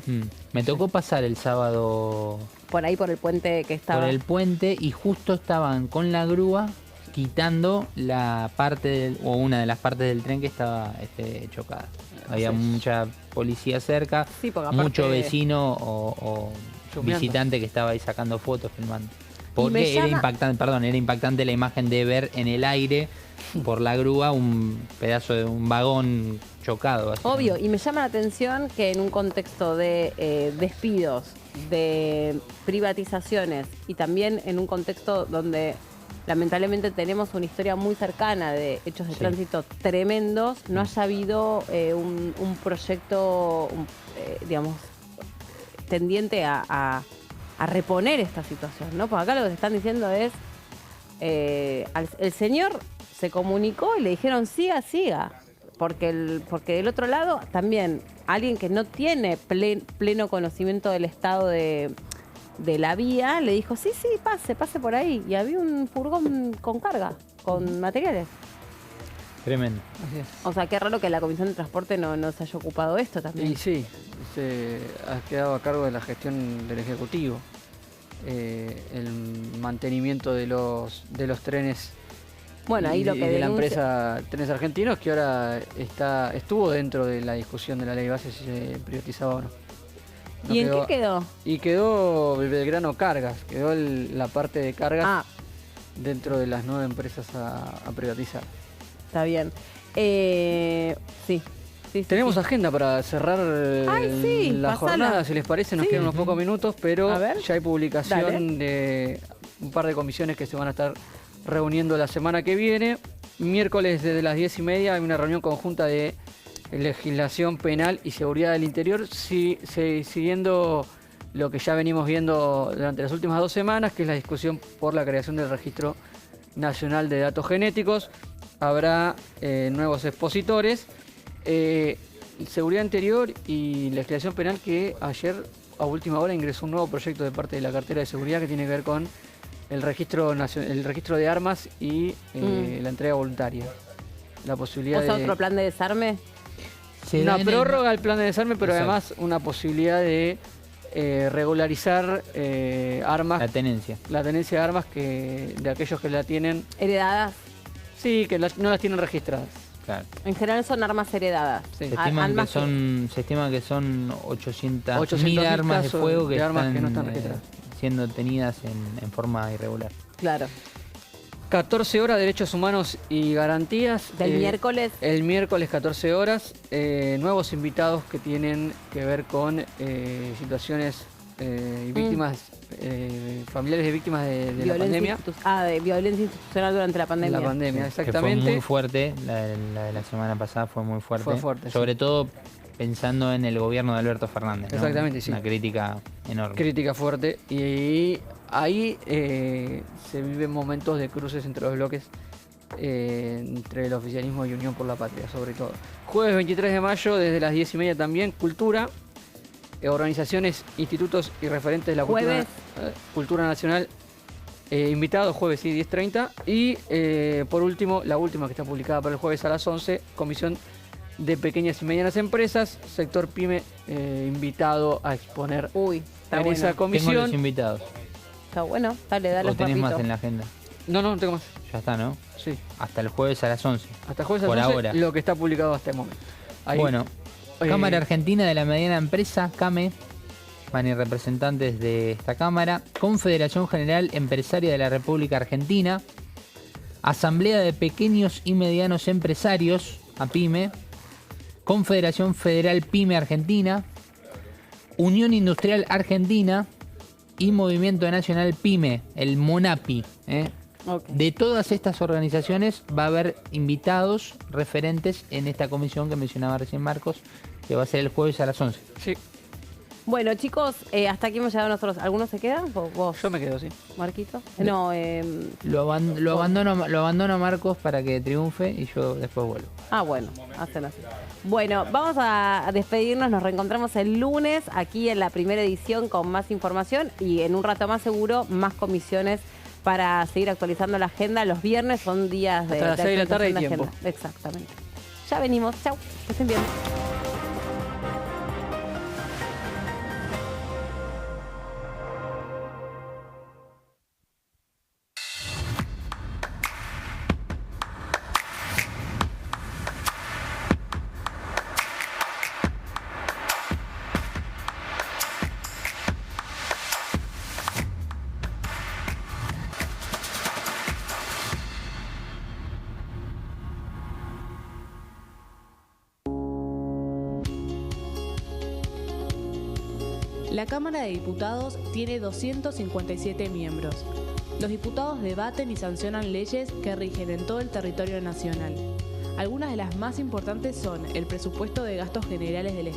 Me tocó pasar el sábado Por ahí, por el puente que estaba. por el puente y justo estaban con la grúa quitando la parte o una de las partes del tren que estaba chocada. Había mucha policía cerca, Sí, porque aparte- mucho vecino o Chusmeando. visitante que estaba ahí sacando fotos, filmando. me Porque era llama- impactante la imagen de ver en el aire por la grúa un pedazo de un vagón chocado. básicamente. Obvio, y me llama la atención que en un contexto de despidos, de privatizaciones y también en un contexto donde lamentablemente tenemos una historia muy cercana de hechos de Sí. tránsito tremendos, no haya habido un proyecto, digamos, tendiente a reponer esta situación, ¿no? Porque acá lo que se están diciendo es, el señor se comunicó y le dijeron siga, porque del otro lado también alguien que no tiene pleno conocimiento del estado de la vía le dijo sí, pase por ahí, y había un furgón con carga, con materiales. Tremendo. Así es. O sea, qué raro que la Comisión de Transporte no se haya ocupado de esto también. Y sí, se ha quedado a cargo de la gestión del Ejecutivo. El mantenimiento de los trenes Bueno, ahí y lo que de la denuncia- empresa Trenes Argentinos, que ahora estuvo dentro de la discusión de la ley base si se privatizaba o no. No ¿Y en qué quedó? Y quedó Belgrano Cargas, quedó la parte de cargas dentro de las 9 empresas a privatizar. Está bien. Sí. Tenemos agenda para cerrar la pasala. jornada, si les parece, nos Sí. quedan unos pocos minutos, pero A ver. ya hay publicación Dale. de un par de comisiones que se van a estar reuniendo la semana que viene. Miércoles desde las 10:30 hay una reunión conjunta de legislación penal y seguridad del interior, siguiendo lo que ya venimos viendo durante las últimas 2 semanas, que es la discusión por la creación del Registro Nacional de Datos Genéticos. Habrá nuevos expositores. Seguridad interior y legislación penal, que ayer a última hora ingresó un nuevo proyecto de parte de la cartera de seguridad que tiene que ver con el registro de armas y la entrega voluntaria. La posibilidad ¿O de otro plan de desarme? una prórroga al plan de desarme, pero además una posibilidad de regularizar armas. La tenencia de armas de aquellos que la tienen. ¿Heredadas? Sí, que no las tienen registradas. Claro. En general son armas heredadas. Se estima que son 800.000 armas de fuego que no están registradas. Siendo tenidas en forma irregular. Claro. 14 horas, derechos humanos y garantías. ¿Del miércoles? El miércoles, 14 horas. Nuevos invitados que tienen que ver con situaciones y víctimas, familiares de víctimas de la pandemia. De violencia institucional durante la pandemia. La pandemia, Sí, exactamente. Que fue muy fuerte, la de la semana pasada fue muy fuerte. Fue fuerte, sobre sí. todo pensando en el gobierno de Alberto Fernández, ¿no? Exactamente, sí. Una crítica enorme. Crítica fuerte. Y ahí se viven momentos de cruces entre los bloques, entre el oficialismo y Unión por la Patria, sobre todo. Jueves 23 de mayo, desde las 10:30 también, Cultura. Organizaciones, institutos y referentes de la cultura nacional. Invitados, jueves, sí, 10:30. Y por último, la última que está publicada para el jueves a las 11, Comisión de Pequeñas y Medianas Empresas, sector PYME, invitado a exponer en esa comisión. Tengo los invitados. Está bueno, dale, ¿O tenés papito. más en la agenda? No tengo más. Ya está, ¿no? Sí. Hasta el jueves a las 11. Hasta el jueves a por las 11, ahora. lo que está publicado hasta el momento. Ahí. Bueno, Cámara Argentina de la Mediana Empresa, CAME, van a ir representantes de esta Cámara, Confederación General Empresaria de la República Argentina, Asamblea de Pequeños y Medianos Empresarios, APYME, Confederación Federal PYME Argentina, Unión Industrial Argentina y Movimiento Nacional PYME, el MONAPI. De todas estas organizaciones va a haber invitados referentes en esta comisión que mencionaba recién Marcos, que va a ser el jueves a las 11. Sí. Bueno, chicos, hasta aquí hemos llegado nosotros. ¿Algunos se quedan? ¿Vos? Yo me quedo, sí. ¿Marquito? No, Lo abandono Marcos para que triunfe y yo después vuelvo. bueno, hacen así. Bueno, vamos a despedirnos. Nos reencontramos el lunes aquí en la primera edición con más información y en un rato más seguro más comisiones para seguir actualizando la agenda. Los viernes son días de hasta las 6 de la tarde hay actualización tiempo. agenda. Exactamente. Ya venimos. Chau. Que estén bien. La Cámara de Diputados tiene 257 miembros. Los diputados debaten y sancionan leyes que rigen en todo el territorio nacional. Algunas de las más importantes son el presupuesto de gastos generales del Estado,